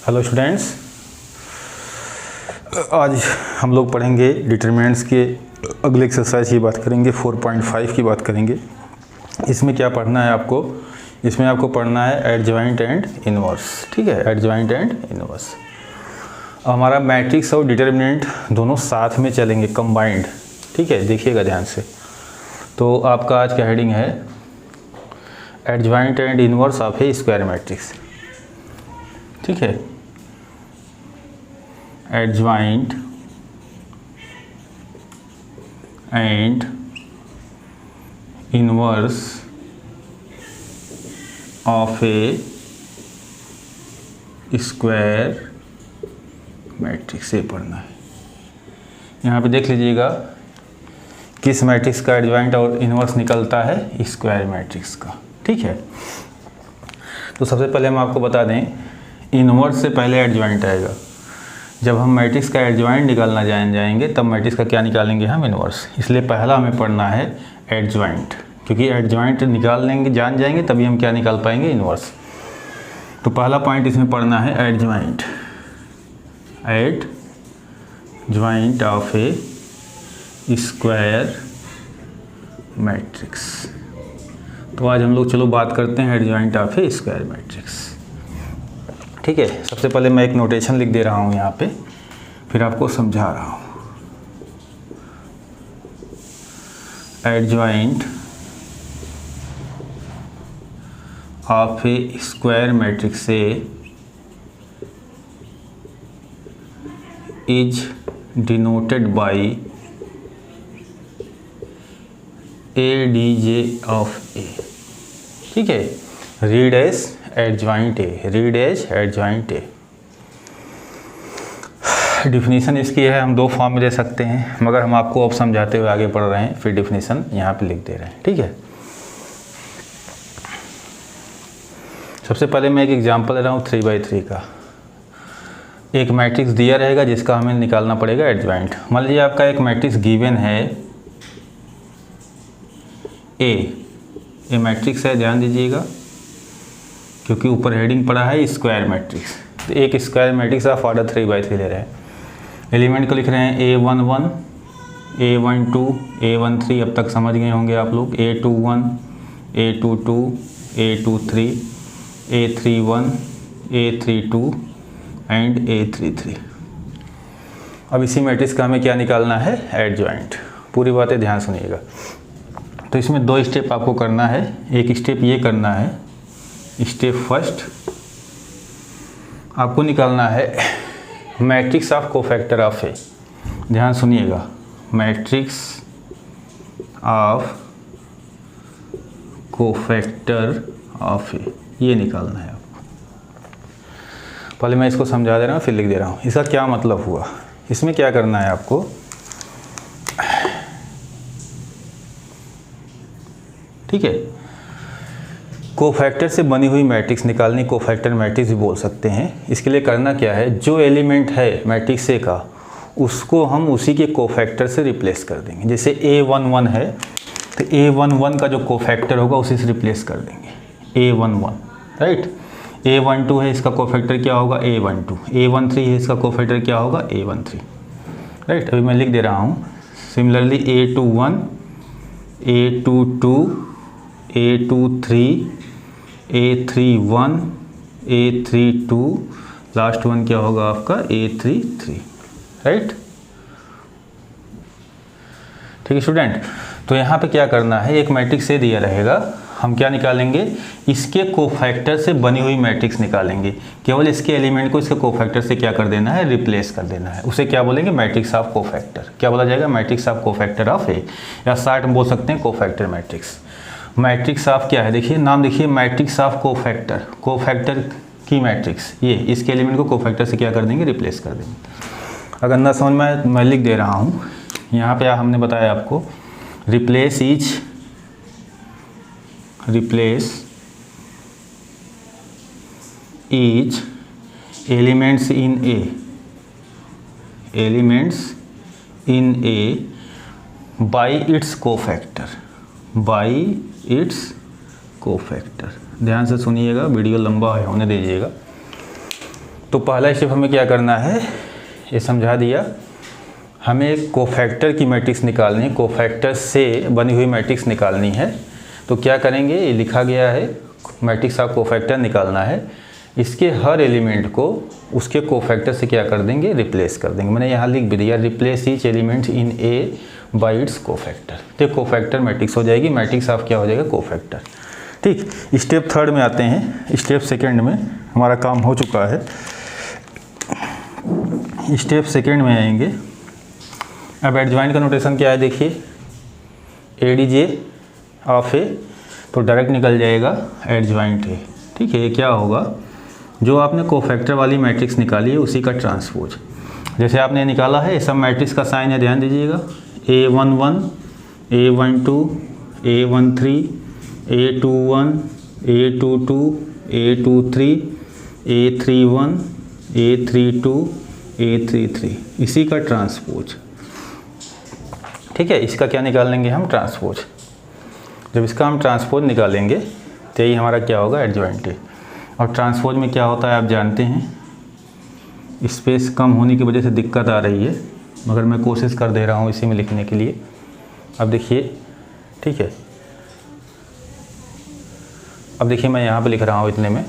Hello students, आज हम लोग पढ़ेंगे डिटरमिनेंट्स के अगले एक्सरसाइज की बात करेंगे। 4.5 की बात करेंगे। इसमें क्या पढ़ना है आपको? इसमें आपको पढ़ना है एडजॉइंट एंड इनवर्स। ठीक है, एडजॉइंट एंड इनवर्स। हमारा मैट्रिक्स और डिटरमिनेंट दोनों साथ में चलेंगे, कंबाइंड। ठीक है, देखिएगा ध्यान से। तो आपका आज का हेडिंग है adjoint and inverse of a square matrix. ठीक है, adjoint and inverse of a square matrix से पढ़ना है। यहाँ पे देख लीजिएगा किस मैट्रिक्स का एडजॉइंट और इनवर्स निकलता है, स्क्वायर मैट्रिक्स का। ठीक है, तो सबसे पहले हम आपको बता दें, इनवर्स से पहले एडजॉइंट आएगा। जब हम मैट्रिक्स का एडजॉइंट निकालना जाएंगे तब मैट्रिक्स का क्या निकालेंगे हम, इनवर्स। इसलिए पहला हमें पढ़ना है एडजॉइंट, क्योंकि एडजॉइंट निकाल लेंगे, जान जाएंगे, तभी हम क्या निकाल पाएंगे, इनवर्स। तो पहला पॉइंट इसमें पढ़ना है adjoint, adjoint of a square matrix. तो आज हम लोग चलो बात करते हैं adjoint of a square matrix. ठीक है, सबसे पहले मैं एक नोटेशन लिख दे रहा हूँ यहाँ पे, फिर आपको समझा रहा हूँ। Adjoint of a square matrix A is denoted by ADJ of A. ठीक है, read as adjoint A, read as adjoint A. Definition इसकी है, हम दो फॉर्म में दे सकते हैं, मगर हम आपको अब समझाते हुए आगे बढ़ रहे हैं, फिर डिफिनीशन यहाँ पे लिख दे रहे हैं। ठीक है, सबसे पहले मैं एक एग्जांपल ले रहा हूँ 3/3 का। एक मैट्रिक्स दिया रहेगा जिसका हमें निकालना पड़ेगा एडजॉइंट। मान लीजिए आपका एक मैट्रिक्स गिवन है ए मैट्रिक्स है, ध्यान दीजिएगा, क्योंकि ऊपर हेडिंग पड़ा है स्क्वायर मैट्रिक्स। तो एक स्क्वायर मैट्रिक्स आप ऑर्डर 3/3 ले रहे हैं। एलिमेंट को लिख रहे हैं A11, A12, A13, अब तक समझ गए होंगे आप लोग। A21, A22, A23, A31, A32 and A33। अब इसी मैट्रिक्स का हमें क्या निकालना है, एडजॉइंट। पूरी बातें ध्यान सुनिएगा। तो इसमें दो स्टेप आपको करना है। एक स्टेप ये करना है, स्टेप फर्स्ट आपको निकालना है मैट्रिक्स ऑफ कोफैक्टर ऑफ ए। ध्यान सुनिएगा, मैट्रिक्स ऑफ कोफैक्टर ऑफ ए, ये निकालना है आपको। पहले मैं इसको समझा दे रहा हूँ, फिर लिख दे रहा हूँ। इसका क्या मतलब हुआ, इसमें क्या करना है आपको, ठीक है, कोफैक्टर से बनी हुई मैट्रिक्स निकालनी, कोफैक्टर मैट्रिक्स भी बोल सकते हैं। इसके लिए करना क्या है, जो एलिमेंट है मैट्रिक्स ए का, उसको हम उसी के कोफैक्टर से रिप्लेस कर देंगे। जैसे A11 है तो A11 का जो कोफैक्टर होगा उसी से रिप्लेस कर देंगे, A11, राइट। A12 है, इसका कोफैक्टर क्या होगा, A12। A13 है, इसका कोफैक्टर क्या होगा, A13, राइट। अभी मैं लिख दे रहा हूँ। Similarly A21, A22, A23, A31, A32, last one क्या होगा आपका, A33, राइट। ठीक है स्टूडेंट, तो यहाँ पे क्या करना है, एक मैट्रिक्स ए दिया रहेगा, हम क्या निकालेंगे, इसके कोफैक्टर से बनी हुई मैट्रिक्स निकालेंगे। केवल इसके एलिमेंट को इसके कोफैक्टर से क्या कर देना है, रिप्लेस कर देना है। उसे क्या बोलेंगे, मैट्रिक्स ऑफ कोफैक्टर। क्या बोला जाएगा, मैट्रिक्स ऑफ कोफैक्टर ऑफ ए, या शॉर्ट में बोल सकते हैं कोफैक्टर मैट्रिक्स। मैट्रिक्स ऑफ क्या है, देखिए नाम देखिए, मैट्रिक्स ऑफ कोफैक्टर, कोफैक्टर की मैट्रिक्स। ये इसके एलिमेंट को कोफैक्टर से क्या कर देंगे, रिप्लेस कर देंगे। अगर ना समझ में मैं लिख दे रहा हूँ। यहाँ पे हमने बताया आपको, replace each elements in A by its cofactor। ध्यान से सुनिएगा, वीडियो लंबा है, होने दीजिएगा। तो पहला स्टेप हमें क्या करना है, ये समझा दिया। हमें एक कोफैक्टर की मैट्रिक्स निकालनी है, कोफैक्टर से बनी हुई मैट्रिक्स निकालनी है। तो क्या करेंगे, ये लिखा गया है मैट्रिक्स ऑफ कोफैक्टर निकालना है। इसके हर एलिमेंट को उसके कोफैक्टर से क्या कर देंगे, रिप्लेस कर देंगे। मैंने यहाँ लिख भी दिया, replace each element in A by its cofactor. तो कोफैक्टर मैट्रिक्स हो जाएगी, मैट्रिक्स ऑफ क्या हो जाएगा, कोफैक्टर। ठीक, स्टेप थर्ड में आते हैं। स्टेप सेकेंड में हमारा काम हो चुका है। स्टेप सेकेंड में आएंगे। अब एडजॉइंट का नोटेशन क्या है, देखिए एडीजे ऑफ ए, तो डायरेक्ट निकल जाएगा एडजॉइंट ए। ठीक है, ये क्या होगा, जो आपने कोफैक्टर वाली मैट्रिक्स निकाली है उसी का ट्रांसपोज। जैसे आपने निकाला है, सब मैट्रिक्स का साइन है, ध्यान दीजिएगा। A11, A12, A13, A21, A22, A23, A31, A32, A33, इसी का ट्रांसपोज। ठीक है, इसका क्या निकाल लेंगे हम, ट्रांसपोज। जब इसका हम ट्रांसपोज निकालेंगे तो यही हमारा क्या होगा, एडजॉइंट है। और ट्रांसपोज में क्या होता है आप जानते हैं, स्पेस कम होने की वजह से दिक्कत आ रही है, मगर मैं कोशिश कर दे रहा हूँ इसी में लिखने के लिए। अब देखिए, ठीक है, अब देखिए मैं यहाँ पे लिख रहा हूँ इतने में,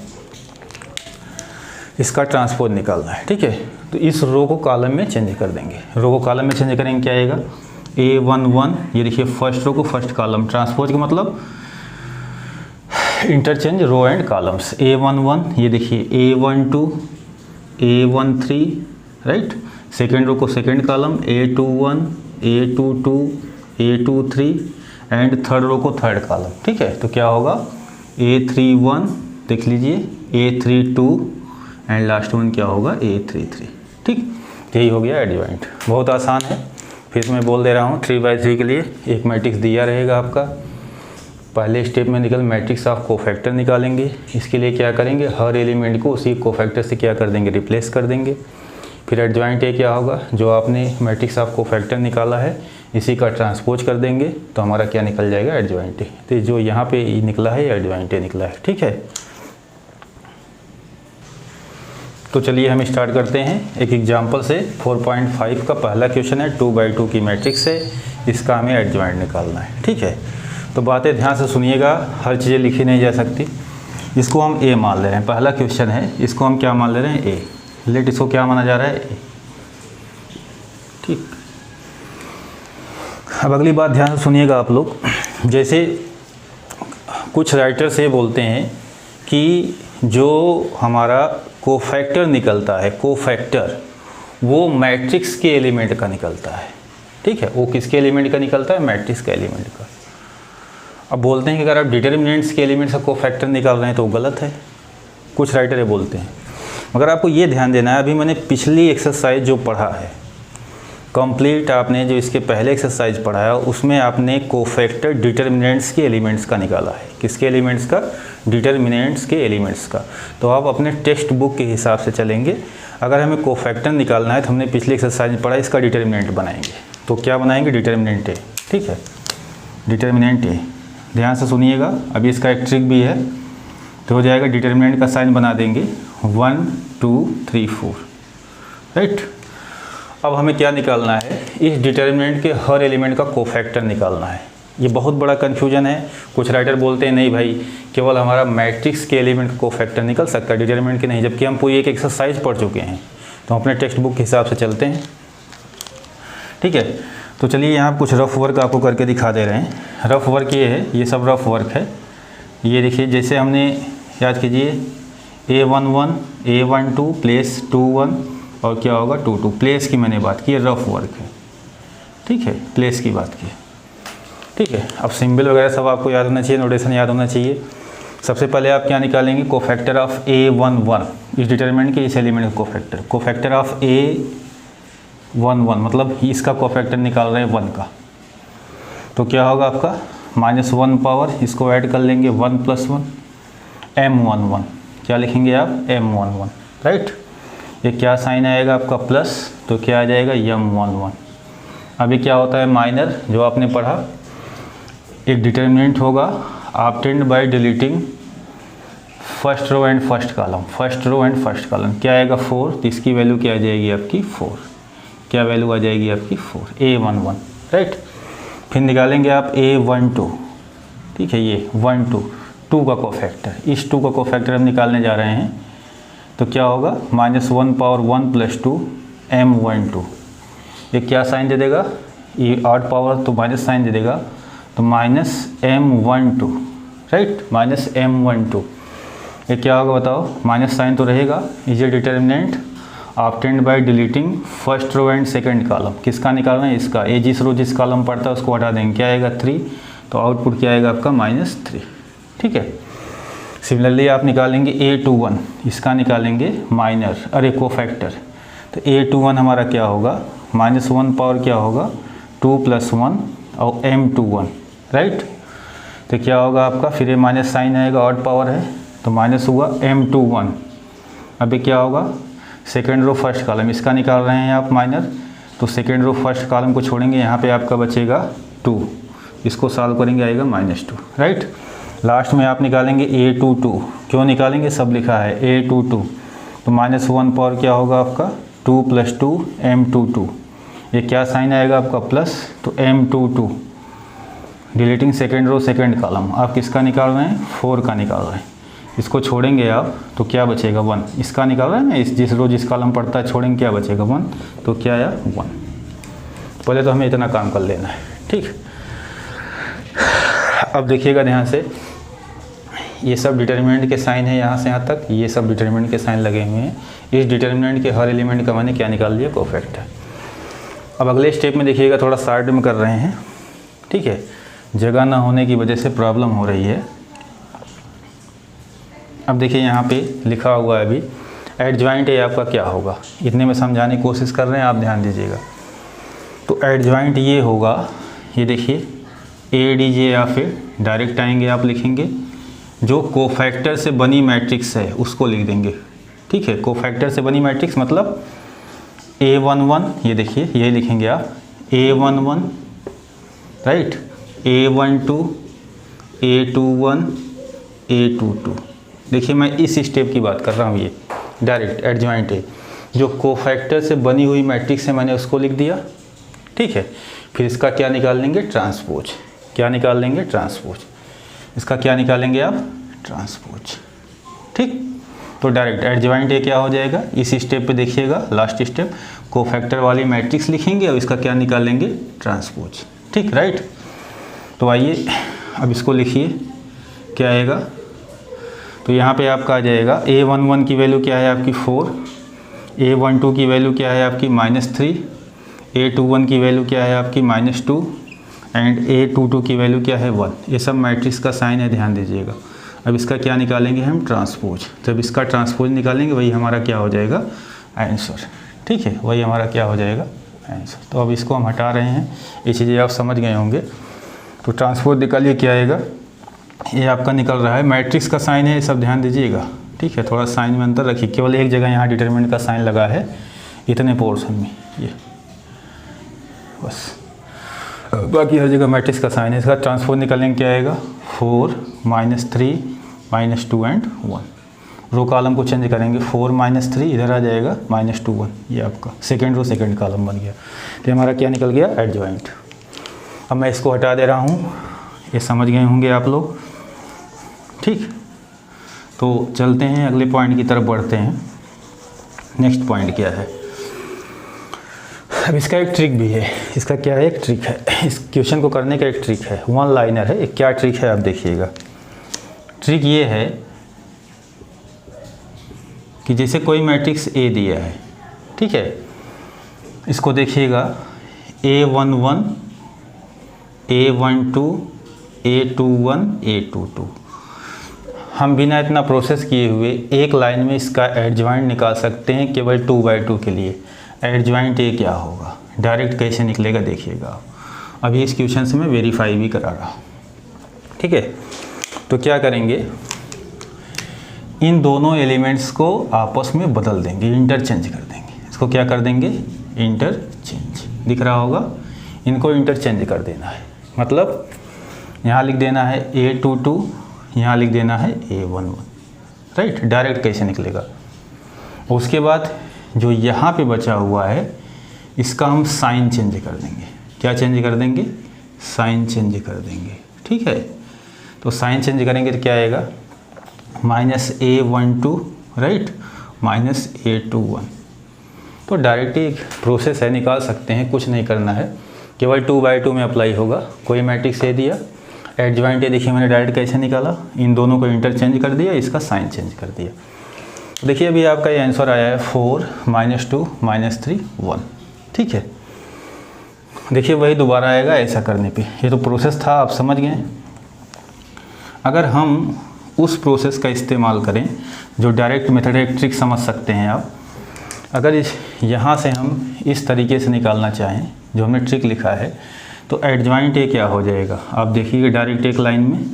इसका ट्रांसपोज निकालना है। ठीक है, तो इस रो को कॉलम में चेंज कर देंगे। रो को कॉलम में चेंज करेंगे, क्या आएगा, A11, ये देखिए फर्स्ट रो को फर्स्ट कॉलम, ट्रांसपोज का मतलब interchange row and columns. A11, ये देखिए A12, A13, right. Second row को second column, A21, A22, A23 and third row को थर्ड कॉलम। ठीक है, तो क्या होगा, A31, देख लीजिए, A32 एंड लास्ट वन क्या होगा, A33। ठीक, यही हो गया एडजॉइंट। बहुत आसान है, फिर मैं बोल दे रहा हूँ 3/3 के लिए एक मैट्रिक्स दिया रहेगा आपका। पहले स्टेप में निकल मैट्रिक्स ऑफ कोफैक्टर निकालेंगे। इसके लिए क्या करेंगे, हर एलिमेंट को उसी कोफैक्टर से क्या कर देंगे, रिप्लेस कर देंगे। फिर एडजॉइंट ए क्या होगा, जो आपने मैट्रिक्स ऑफ कोफैक्टर निकाला है इसी का ट्रांसपोज कर देंगे, तो हमारा क्या निकल जाएगा, एडजॉइंट ए। तो जो यहाँ पे निकला है एडजॉइंट ए निकला है। ठीक है, तो चलिए हम स्टार्ट करते हैं एक एग्जांपल से। 4.5 का पहला क्वेश्चन है, 2/2 की मैट्रिक्स है, इसका हमें एडजॉइंट निकालना है। ठीक है, तो बातें ध्यान से सुनिएगा, हर चीज़ें लिखी नहीं जा सकती। इसको हम ए मान ले रहे हैं, पहला क्वेश्चन है, इसको हम क्या मान ले रहे हैं, ए। लेट इसको क्या माना जा रहा है, ए। ठीक, अब अगली बात ध्यान से सुनिएगा आप लोग। जैसे कुछ राइटर्स ये बोलते हैं कि जो हमारा कोफैक्टर निकलता है, कोफैक्टर वो मैट्रिक्स के एलिमेंट का निकलता है। ठीक है, वो किसके एलिमेंट का निकलता है, मैट्रिक्स के एलिमेंट का। अब बोलते हैं कि अगर आप डिटर्मिनेंट्स के एलिमेंट से कोफैक्टर निकाल रहे हैं तो गलत है, कुछ राइटर ये बोलते हैं। मगर आपको ये ध्यान देना है, अभी मैंने पिछली एक्सरसाइज जो पढ़ा है कंप्लीट, आपने जो इसके पहले एक्सरसाइज पढ़ा है उसमें आपने कोफैक्टर डिटर्मिनेंट्स के एलिमेंट्स का निकाला है। किसके एलिमेंट्स का, डिटर्मिनेंट्स के एलिमेंट्स का। तो आप अपने टेक्स्ट बुक के हिसाब से चलेंगे। अगर हमें कोफैक्टर निकालना है तो हमने पिछली एक्सरसाइज में पढ़ा, इसका डिटर्मिनेंट बनाएंगे। तो क्या बनाएंगे, डिटर्मिनेंट ए। ठीक है, डिटर्मिनेंट ए, ध्यान से सुनिएगा। अभी इसका एक ट्रिक भी है, तो हो जाएगा डिटर्मिनेंट का साइन बना देंगे 1 2 3 4, राइट। अब हमें क्या निकालना है, इस डिटर्मिनेंट के हर एलिमेंट का कोफैक्टर निकालना है। ये बहुत बड़ा कन्फ्यूजन है। कुछ राइटर बोलते हैं नहीं भाई, केवल हमारा मैट्रिक्स के एलिमेंट का कोफैक्टर निकल सकता है, डिटर्मिनेंट के नहीं, जबकि हम पूरी एक एक्सरसाइज पढ़ चुके हैं। तो हम अपने टेक्स्ट बुक के हिसाब से चलते हैं। ठीक है, तो चलिए यहाँ कुछ रफ वर्क आपको करके दिखा दे रहे हैं। रफ वर्क ये है, ये सब रफ वर्क है। ये देखिए, जैसे हमने याद कीजिए A11 A12 प्लेस 21 और क्या होगा 22, प्लेस की मैंने बात की, रफ वर्क है। ठीक है, प्लेस की बात की। ठीक है, अब सिंबल वगैरह सब आपको याद होना चाहिए, नोटेशन याद होना चाहिए। सबसे पहले आप क्या निकालेंगे, कोफैक्टर ऑफ A11, इस डिटरमिनेंट के इस एलिमेंट का कोफैक्टर। कोफैक्टर ऑफ A11 मतलब इसका कोफैक्टर निकाल रहे हैं 1 का, तो क्या होगा आपका -1 पावर, इसको ऐड कर लेंगे 1 + 1 M11, क्या लिखेंगे आप M11, राइट। ये क्या साइन आएगा आपका प्लस, तो क्या आ जाएगा M11। अभी क्या होता है माइनर, जो आपने पढ़ा, एक डिटर्मिनेंट होगा obtained by deleting first row and first column, first row and first column क्या आएगा 4, तो इसकी वैल्यू क्या आ जाएगी आपकी 4, क्या वैल्यू आ जाएगी आपकी 4, A11 राइट। फिर निकालेंगे आप A12, ठीक है, ये 1 2 2 का कोफैक्टर, इस 2 का कोफैक्टर हम निकालने जा रहे हैं, तो क्या होगा -1 पावर 1 + 2 M12, ये क्या साइन दे देगा, ये ऑड पावर तो माइनस साइन दे देगा, तो -M12 राइट, -M12, ये क्या होगा बताओ, माइनस साइन तो रहेगा, is a determinant obtained by deleting first row and second column, किसका निकालना है, इसका, ए जिस रो जिस कॉलम पड़ता है उसको हटा देंगे, क्या आएगा 3, तो आउटपुट क्या आएगा आपका -3, ठीक है। सिमिलरली आप निकालेंगे A21, इसका निकालेंगे माइनर, अरे कोफैक्टर, तो A21 हमारा क्या होगा, -1 पावर क्या होगा 2 + 1 और M21 राइट, तो क्या होगा आपका, फिर ये माइनस साइन आएगा, ऑड पावर है तो माइनस हुआ M21, अभी क्या होगा सेकेंड रो फर्स्ट कॉलम, इसका निकाल रहे हैं आप माइनर, तो सेकेंड रो फर्स्ट कॉलम को छोड़ेंगे, यहाँ पे आपका बचेगा 2, इसको सॉल्व करेंगे आएगा -2 राइट। लास्ट में आप निकालेंगे A22, क्यों निकालेंगे, सब लिखा है A22, तो -1 पावर क्या होगा आपका 2 + 2 M22, ये क्या साइन आएगा आपका प्लस, तो M22 deleting second row second column, आप किसका निकाल रहे हैं 4 का निकाल रहे हैं, इसको छोड़ेंगे आप तो क्या बचेगा 1, इसका निकाल रहे हैं ना, इस जिस रो जिस कॉलम पड़ता है छोड़ेंगे, क्या बचेगा 1, तो क्या आया 1। पहले तो हमें इतना काम कर लेना है, ठीक। अब देखिएगा ध्यान से, ये सब डिटर्मिनेंट के साइन है यहाँ से यहाँ तक, ये सब डिटर्मिनेंट के साइन लगे हुए हैं, इस डिटर्मिनेंट के हर एलिमेंट का मैंने क्या निकाल लिया, कोफैक्टर। अब अगले स्टेप में देखिएगा थोड़ा शार्ट में कर रहे हैं, ठीक है, जगह ना होने की वजह से प्रॉब्लम हो रही है। अब देखिए यहाँ पे लिखा हुआ है अभी एडजॉइंट ए आपका क्या होगा, इतने में समझाने की कोशिश कर रहे हैं, आप ध्यान दीजिएगा। तो एडजॉइंट ये होगा, ये देखिए ADJ, या फिर डायरेक्ट आएंगे आप लिखेंगे जो कोफैक्टर से बनी मैट्रिक्स है उसको लिख देंगे, ठीक है। कोफैक्टर से बनी मैट्रिक्स मतलब A11, ये देखिए ये लिखेंगे आप A11 right, A12 A21 A22, देखिए मैं इस स्टेप की बात कर रहा हूँ, ये डायरेक्ट एडजॉइंट है, जो कोफैक्टर से बनी हुई मैट्रिक्स है मैंने उसको लिख दिया, ठीक है। फिर इसका क्या निकाल लेंगे, ट्रांसपोज, क्या निकाल लेंगे, ट्रांसपोज, इसका क्या निकालेंगे आप, ट्रांसपोज, ठीक। तो डायरेक्ट एडजॉइंट ए क्या हो जाएगा, इस स्टेप पे देखिएगा, लास्ट स्टेप कोफैक्टर वाली मैट्रिक्स लिखेंगे और इसका क्या निकालेंगे, ट्रांसपोज, ठीक राइट। तो आइए अब इसको लिखिए, क्या आएगा, तो यहाँ पे आपका आ जाएगा A11 की वैल्यू क्या है आपकी 4, A12 की वैल्यू क्या है आपकी -3, A21 की वैल्यू क्या है आपकी -2 एंड A22 की वैल्यू क्या है 1, ये सब मैट्रिक्स का साइन है, ध्यान दीजिएगा। अब इसका क्या निकालेंगे हम, ट्रांसपोज, जब इसका ट्रांसपोज निकालेंगे वही हमारा क्या हो जाएगा, आंसर, ठीक है, वही हमारा क्या हो जाएगा, आंसर। तो अब इसको हम हटा रहे हैं, ये चीज़ें आप समझ गए होंगे। तो ट्रांसपोज निकालिए, क्या आएगा, ये आपका निकल रहा है, मैट्रिक्स का साइन है, ये सब ध्यान दीजिएगा, ठीक है। थोड़ा साइन में अंतर रखिए, केवल एक जगह यहाँ डिटरमिनेंट का साइन लगा है इतने पोर्शन में, ये बस, बाकी हर जगह मैट्रिक्स का साइन है। इसका ट्रांसपोज निकालेंगे, क्या आएगा 4 -3 -2 एंड 1, रो कॉलम को चेंज करेंगे, 4 -3 इधर आ जाएगा -2 1, ये आपका सेकेंड रो सेकेंड कॉलम बन गया, तो हमारा क्या निकल गया, एडजॉइंट। अब मैं इसको हटा दे रहा हूँ, ये समझ गए होंगे आप लोग, ठीक। तो चलते हैं अगले पॉइंट की तरफ बढ़ते हैं। नेक्स्ट पॉइंट क्या है, अब इसका एक ट्रिक भी है, इसका क्या है, एक ट्रिक है, इस क्वेश्चन को करने का एक ट्रिक है, 1 लाइनर है। एक क्या ट्रिक है आप देखिएगा, ट्रिक ये है कि जैसे कोई मैट्रिक्स A दिया है, ठीक है, इसको देखिएगा A11 A12 A21 A22, हम बिना इतना प्रोसेस किए हुए एक लाइन में इसका एडजॉइंट निकाल सकते हैं केवल 2/2 के लिए। एडजॉइंट ए क्या होगा, डायरेक्ट कैसे निकलेगा देखिएगा। अभी इस क्वेश्चन से मैं वेरीफाई भी करा रहा हूँ, ठीक है। तो क्या करेंगे, इन दोनों एलिमेंट्स को आपस में बदल देंगे, इंटरचेंज कर देंगे। इसको क्या कर देंगे, इंटरचेंज, दिख रहा होगा, इनको इंटरचेंज कर देना है। मतलब यहाँ लिख देना है A22, यहाँ लिख देना है A11, राइट, डायरेक्ट कैसे निकलेगा। उसके बाद जो यहाँ पे बचा हुआ है इसका हम साइन चेंज कर देंगे। क्या चेंज कर देंगे? साइन चेंज कर देंगे, ठीक है। तो साइन चेंज करेंगे तो क्या आएगा? -a12 right, -a21। तो डायरेक्ट ही प्रोसेस है, निकाल सकते हैं, कुछ नहीं करना है, केवल 2/2 में अप्लाई होगा। कोई मैट्रिक्स ए दिया, एडजॉइंट ए देखिए मैंने डायरेक्ट कैसे निकाला, इन दोनों को इंटरचेंज कर दिया, इसका साइन चेंज कर दिया। देखिए अभी आपका ये आंसर आया है 4 -2 -3 1, ठीक है। देखिए वही दोबारा आएगा ऐसा करने पे, ये तो प्रोसेस था, आप समझ गए। अगर हम उस प्रोसेस का इस्तेमाल करें जो डायरेक्ट मेथड है, ट्रिक समझ सकते हैं आप। अगर यहाँ से हम इस तरीके से निकालना चाहें जो हमने ट्रिक लिखा है, तो एडजॉइंट ए क्या हो जाएगा? आप देखिएगा डायरेक्ट एक लाइन में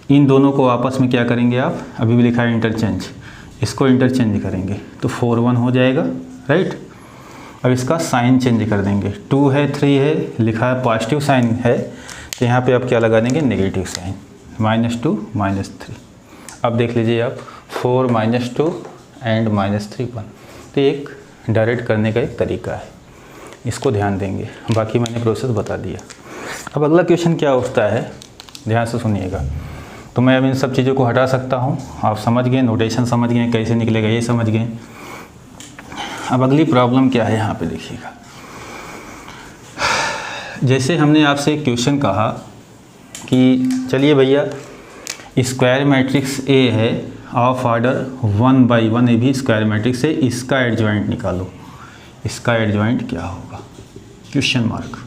इन दोनों को आपस में क्या करेंगे आप? अभी भी लिखा है इंटरचेंज, इसको इंटरचेंज करेंगे तो 4 1 हो जाएगा, राइट। अब इसका साइन चेंज कर देंगे, 2 है 3 है, लिखा है पॉजिटिव साइन है, तो यहाँ पे आप क्या लगा देंगे? Negative sign, -2 -3। अब देख लीजिए आप 4 -2 एंड -3 1। तो एक डायरेक्ट करने का एक तरीका है, इसको ध्यान देंगे, बाकी मैंने प्रोसेस बता दिया। अब अगला क्वेश्चन क्या उठता है, ध्यान से सुनिएगा। तो मैं अब इन सब चीज़ों को हटा सकता हूँ, आप समझ गए, नोटेशन समझ गए, कैसे निकलेगा ये समझ गए। अब अगली प्रॉब्लम क्या है यहाँ पे देखिएगा। जैसे हमने आपसे एक क्वेश्चन कहा कि चलिए भैया स्क्वायर मैट्रिक्स ए है ऑफ ऑर्डर 1/1 ए भी स्क्वायर मैट्रिक्स है, इसका एडजॉइंट निकालो। इसका एडजॉइंट क्या होगा? Question mark.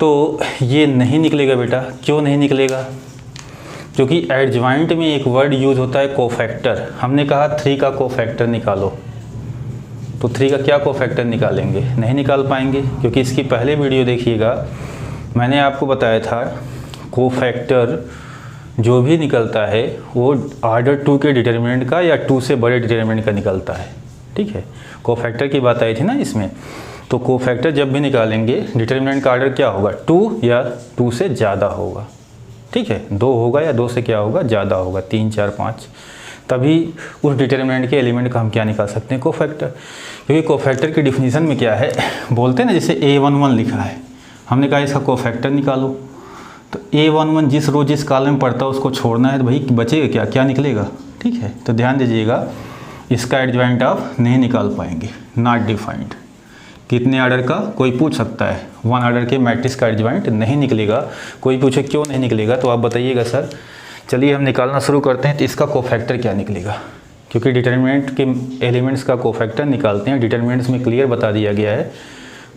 तो ये नहीं निकलेगा बेटा। क्यों नहीं निकलेगा? क्योंकि एडजॉइंट में एक वर्ड यूज होता है कोफैक्टर। हमने कहा 3 का कोफैक्टर निकालो, तो 3 का क्या कोफैक्टर निकालेंगे? नहीं निकाल पाएंगे, क्योंकि इसकी पहले वीडियो देखिएगा, मैंने आपको बताया था कोफैक्टर जो भी निकलता है वो ऑर्डर 2 के डिटर्मिनेंट का या 2 से बड़े डिटर्मिनेंट का निकलता है, ठीक है। कोफैक्टर की बात आई थी ना इसमें। तो कोफैक्टर जब भी निकालेंगे डिटर्मिनेंट का ऑर्डर क्या होगा? 2 या 2 से ज़्यादा होगा, ठीक है। 2 होगा या 2 से क्या होगा? ज़्यादा होगा, 3 4 5, तभी उस डिटर्मिनेंट के एलिमेंट का हम क्या निकाल सकते हैं? कोफैक्टर। क्योंकि कोफैक्टर की डिफिनीशन में क्या है, बोलते हैं ना, जैसे A11 लिखा है, हमने कहा इसका कोफैक्टर निकालो, तो A11 जिस रो जिस कॉलम में पड़ता है उसको छोड़ना है, तो भाई बचेगा क्या? क्या निकलेगा, ठीक है। तो ध्यान दीजिएगा, इसका एडजॉइंट आप नहीं निकाल पाएंगे, नॉट डिफाइंड। कितने ऑर्डर का? कोई पूछ सकता है। 1 ऑर्डर के मैट्रिक्स का एडजॉइंट नहीं निकलेगा। कोई पूछे क्यों नहीं निकलेगा, तो आप बताइएगा सर। चलिए हम निकालना शुरू करते हैं। तो इसका कोफैक्टर क्या निकलेगा? क्योंकि डिटर्मिनेंट के एलिमेंट्स का कोफैक्टर निकालते हैं, डिटर्मिनेंट्स में क्लियर बता दिया गया है।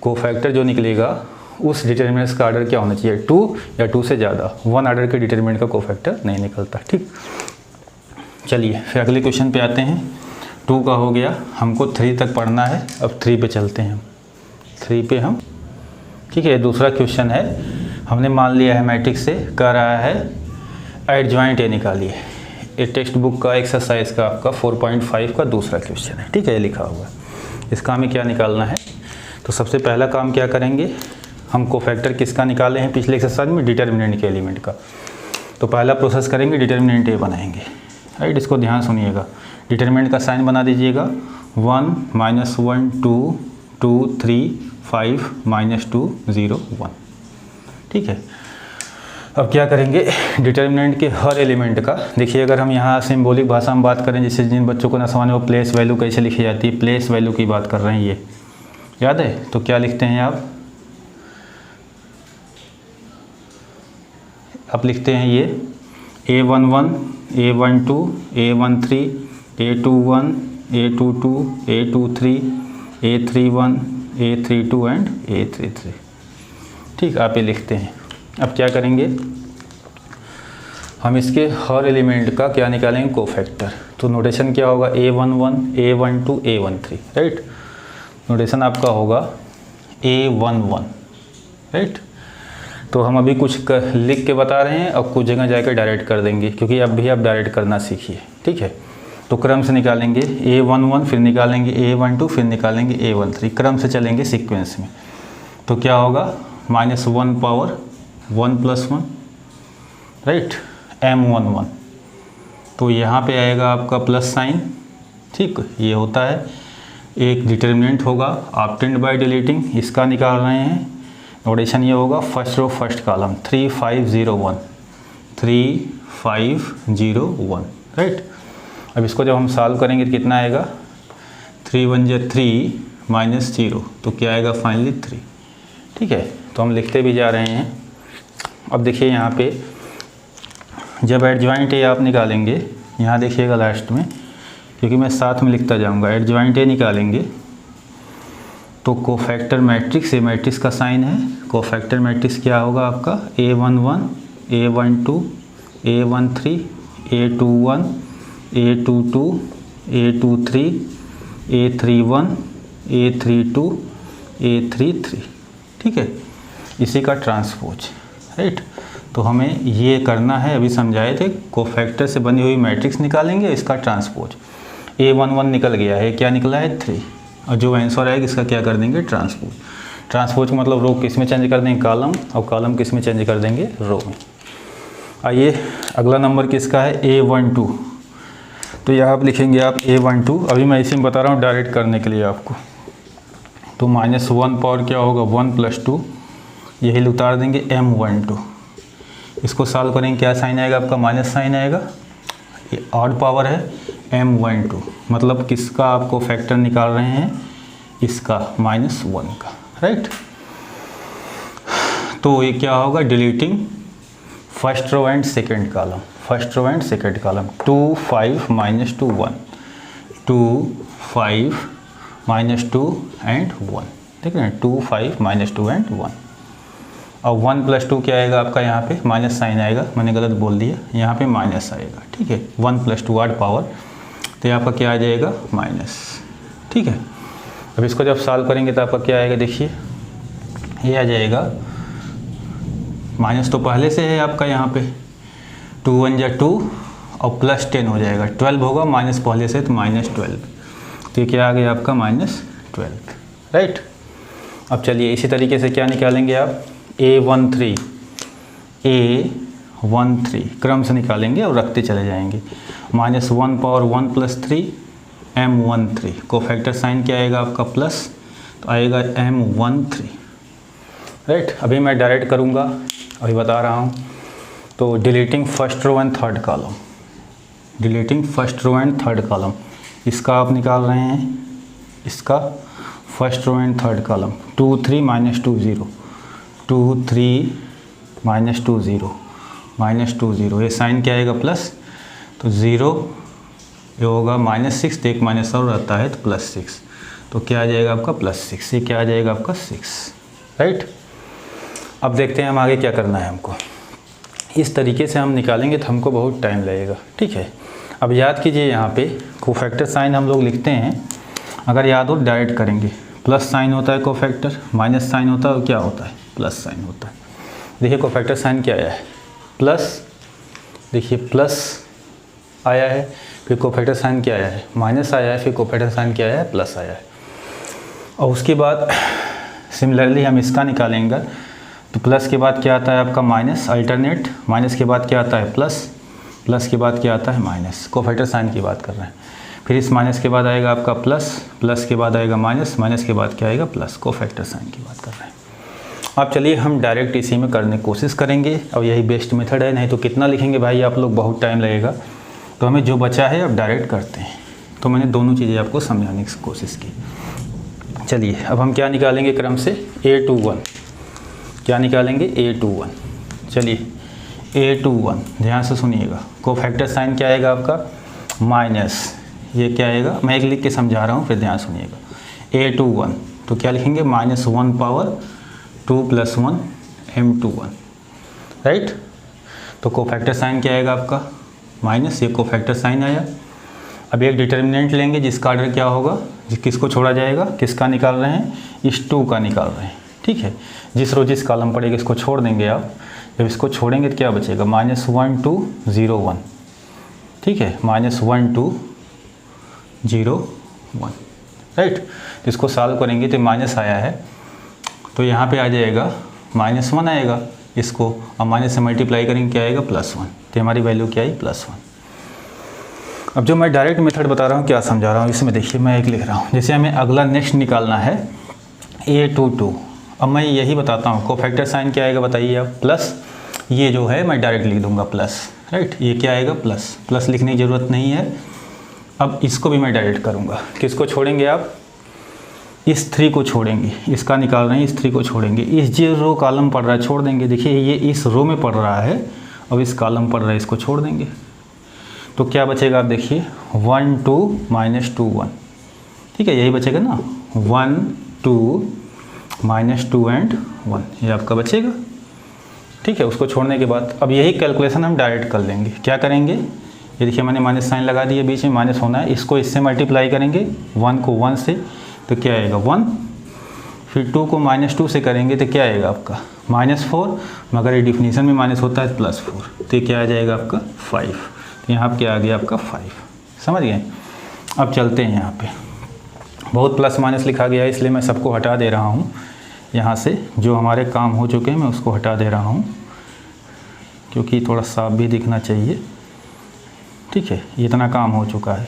कोफैक्टर जो निकलेगा उस डिटर्मिनेंट्स का ऑर्डर क्या होना चाहिए? 2 या 2 से ज़्यादा। 1 ऑर्डर के डिटर्मिनेंट का कोफैक्टर नहीं निकलता, ठीक। चलिए फिर अगले क्वेश्चन पे आते हैं। 2 का हो गया, हमको 3 तक पढ़ना है। अब 3 पे चलते हैं, 3 पे हम, ठीक है। दूसरा क्वेश्चन है, हमने मान लिया है मैट्रिक्स से, कह रहा है एडजॉइंट ए निकालिए। ये टेक्स्ट बुक का एक्सरसाइज का आपका 4.5 का दूसरा क्वेश्चन है, ठीक है, ये लिखा हुआ है। इसका हमें क्या निकालना है? तो सबसे पहला काम क्या करेंगे, हम कोफैक्टर किसका निकाले हैं पिछले एक्सरसाइज में? डिटर्मिनेंट के एलिमेंट का। तो पहला प्रोसेस करेंगे, डिटर्मिनेंट ए बनाएंगे, राइट। इसको ध्यान सुनिएगा, डिटर्मिनेंट का साइन बना दीजिएगा, 1 -1 2 2 3 5 -2 0 1, ठीक है। अब क्या करेंगे, डिटर्मिनेंट के हर एलिमेंट का, देखिए अगर हम यहाँ सिंबॉलिक भाषा में बात करें, जैसे जिन बच्चों को ना समझ वो प्लेस वैल्यू कैसे लिखी जाती है, प्लेस वैल्यू की बात कर रहे हैं, ये याद है? तो क्या लिखते हैं आप लिखते हैं ये A11 A12 A13 A21 A22 A23 A31 A32 and A33, ठीक, आप ये लिखते हैं। अब क्या करेंगे, हम इसके हर एलिमेंट का क्या निकालेंगे? कोफैक्टर। तो नोटेशन क्या होगा? A11 A12 A13, right. Notation आपका होगा A11, राइट। तो हम अभी कुछ लिख के बता रहे हैं, अब कुछ जगह जाकर डायरेक्ट कर देंगे, क्योंकि अब भी आप डायरेक्ट करना सीखिए, ठीक है। तो क्रम से निकालेंगे, A11 फिर निकालेंगे A12 फिर निकालेंगे A13, क्रम से चलेंगे सीक्वेंस में। तो क्या होगा? -1 पावर 1 + 1, राइट, M11 तो यहाँ पे आएगा आपका प्लस साइन, ठीक, ये होता है। एक डिटर्मिनेंट होगा ऑब्टेन्ड बाय डिलीटिंग, इसका निकाल रहे हैं। नोटेशन ये होगा first row first column 3501 3501, right. अब इसको जब हम सॉल्व करेंगे तो कितना आएगा, 3 1 जा 3 माइनस 0, तो क्या आएगा फाइनली 3, ठीक है। तो हम लिखते भी जा रहे हैं। अब देखिए यहाँ पे जब एडजॉइंट ए आप निकालेंगे, यहाँ देखिएगा लास्ट में, क्योंकि मैं साथ में लिखता जाऊँगा, एडजॉइंट ए निकालेंगे तो कोफैक्टर मैट्रिक्स, ये मैट्रिक्स का साइन है। कोफैक्टर मैट्रिक्स क्या होगा आपका, A11 A12 A13 A21 A22 A23 A31 A32 A33, ठीक है, इसी का ट्रांसपोज, राइट। तो हमें ये करना है, अभी समझाए थे, कोफैक्टर से बनी हुई मैट्रिक्स निकालेंगे, इसका ट्रांसपोज। A11 निकल गया है, क्या निकला है 3, और जो आंसर आएगा इसका क्या कर देंगे ट्रांसपोज। ट्रांसपोज का मतलब रो किस में चेंज कर देंगे, कॉलम, और कॉलम किस में चेंज कर देंगे, रो में। आइए अगला नंबर किसका है, A12। तो यहाँ आप लिखेंगे आप A12, अभी मैं इसी में बता रहा हूँ डायरेक्ट करने के लिए आपको। तो -1 पावर क्या होगा 1 + 2, यही उतार देंगे M12। इसको सॉल्व करेंगे, क्या साइन आएगा आपका, माइनस साइन आएगा। ये ऑड पावर है M12, मतलब किसका आपको फैक्टर निकाल रहे हैं, इसका -1 का, राइट। तो ये क्या होगा, deleting first row and second column, first row and second column 2 5 -2 1 2 5 -2 and 1, ठीक है ना, 2 5 -2 एंड 1। और 1 + 2 क्या आएगा आपका, यहाँ पे माइनस साइन आएगा, मैंने गलत बोल दिया, यहाँ पे माइनस आएगा, ठीक है। 1 + 2 ऑड पावर, तो आपका क्या आ जाएगा माइनस, ठीक है। अब इसको जब सॉल्व करेंगे तो आपका क्या आएगा, देखिए ये आ जाएगा, माइनस तो पहले से है आपका यहाँ पे, 2 1 जा 2 और +10 हो जाएगा, 12 होगा, माइनस पहले से तो -12, तो ये क्या आ गया आपका -12, राइट। अब चलिए इसी तरीके से क्या निकालेंगे आप, A13 क्रम से निकालेंगे और रखते चले जाएंगे। -1 पावर 1 + 3 M13, कोफैक्टर साइन क्या आएगा आपका प्लस, तो आएगा M13, राइट। अभी मैं डायरेक्ट करूँगा, अभी बता रहा हूँ। तो deleting first row and third column, deleting first row and third column, इसका आप निकाल रहे हैं, इसका first row and third column 2 3 -2 0 2 3 -2 0 -2 0, ये साइन क्या आएगा प्लस, तो 0 ये होगा -6, तो एक माइनस और रहता है तो +6, तो क्या आ जाएगा आपका +6, ये क्या आ जाएगा आपका 6, राइट। अब देखते हैं हम आगे क्या करना है हमको। इस तरीके से हम निकालेंगे तो हमको बहुत टाइम लगेगा, ठीक है। अब याद कीजिए यहाँ पे कोफैक्टर साइन हम लोग लिखते हैं, अगर याद हो डायरेक्ट करेंगे, प्लस साइन होता है कोफैक्टर, माइनस साइन होता है, क्या होता है प्लस साइन होता है। देखिए कोफैक्टर साइन क्या आया है, प्लस, देखिए प्लस आया है, फिर कोफैक्टर साइन क्या आया है, माइनस आया है, फिर कोफैक्टर साइन क्या आया है, प्लस आया है। और उसके बाद सिमिलरली हम इसका निकालेंगे, तो प्लस के बाद क्या आता है आपका माइनस, अल्टरनेट, माइनस के बाद क्या आता है प्लस, प्लस के बाद क्या आता है माइनस, कोफैक्टर साइन की बात कर रहे हैं। फिर इस माइनस के बाद आएगा आपका प्लस, प्लस के बाद आएगा माइनस, माइनस के बाद क्या आएगा प्लस, कोफैक्टर साइन की बात कर रहे हैं। अब चलिए हम डायरेक्ट इसी में करने की कोशिश करेंगे, और यही बेस्ट मेथड है, नहीं तो कितना लिखेंगे भाई आप लोग, बहुत टाइम लगेगा। तो हमें जो बचा है अब डायरेक्ट करते हैं। तो मैंने दोनों चीज़ें आपको समझाने की कोशिश की। चलिए अब हम क्या निकालेंगे क्रम से, A21, क्या निकालेंगे A21। चलिए A21 ध्यान से सुनिएगा, कोफैक्टर साइन क्या आएगा आपका माइनस, ये क्या आएगा, मैं एक लिख के समझा रहा हूँ फिर ध्यान सुनिएगा। A21 तो क्या लिखेंगे, -1 पावर 2 + 1 M21, राइट। तो कोफैक्टर साइन क्या आएगा आपका माइनस, ये कोफैक्टर साइन आया। अब एक डिटर्मिनेंट लेंगे जिसका ऑर्डर क्या होगा, किसको छोड़ा जाएगा, किसका निकाल रहे हैं, इस 2 का निकाल रहे हैं, ठीक है। जिस रो जिस कॉलम पड़ेगा इसको छोड़ देंगे आप, जब इसको छोड़ेंगे तो क्या बचेगा, -1 2 0 1, ठीक है, -1 2 0 1, राइट। तो इसको सॉल्व करेंगे तो माइनस आया है, तो यहाँ पे आ जाएगा -1 आएगा, इसको और माइनस से मल्टीप्लाई करेंगे क्या आएगा +1, तो हमारी वैल्यू क्या आई +1। अब जो मैं डायरेक्ट मेथड बता रहा हूँ क्या समझा रहा हूँ इसमें देखिए, मैं एक लिख रहा हूँ। जैसे हमें अगला नेक्स्ट निकालना है A22। अब मैं यही बताता हूँ कोफैक्टर साइन क्या आएगा बताइए आप, प्लस ये जो है मैं डायरेक्ट लिख दूंगा प्लस, राइट। ये क्या आएगा प्लस, प्लस लिखने की ज़रूरत नहीं है। अब इसको भी मैं डायरेक्ट करूँगा। किसको छोड़ेंगे आप, इस 3 को छोड़ेंगे, इसका निकाल रहे हैं, इस 3 को छोड़ेंगे। इस जो रो कॉलम पड़ रहा है छोड़ देंगे। देखिए ये इस रो में पड़ रहा है, अब इस कॉलम पड़ रहा है, इसको छोड़ देंगे। तो क्या बचेगा आप देखिए 1 2 -2 1, ठीक है, यही बचेगा ना, 1 2 -2 एंड 1, ये आपका बचेगा, ठीक है। उसको छोड़ने के बाद अब यही कैलकुलेशन हम डायरेक्ट कर लेंगे। क्या करेंगे, ये देखिए मैंने माइनस साइन लगा दिया, बीच में माइनस होना है, इसको इससे मल्टीप्लाई करेंगे 1 को 1 से, तो क्या आएगा 1, फिर 2 को -2 से करेंगे तो क्या आएगा आपका -4, मगर ये डिफिनीशन में माइनस होता है +4, तो क्या आ जाएगा आपका 5। तो यहाँ क्या आ गया आपका 5, समझ गए। अब चलते हैं, यहाँ पे बहुत प्लस माइनस लिखा गया है इसलिए मैं सबको हटा दे रहा हूँ यहाँ से। जो हमारे काम हो चुके हैं मैं उसको हटा दे रहा हूँ, क्योंकि थोड़ा साफ भी दिखना चाहिए, ठीक है। इतना काम हो चुका है,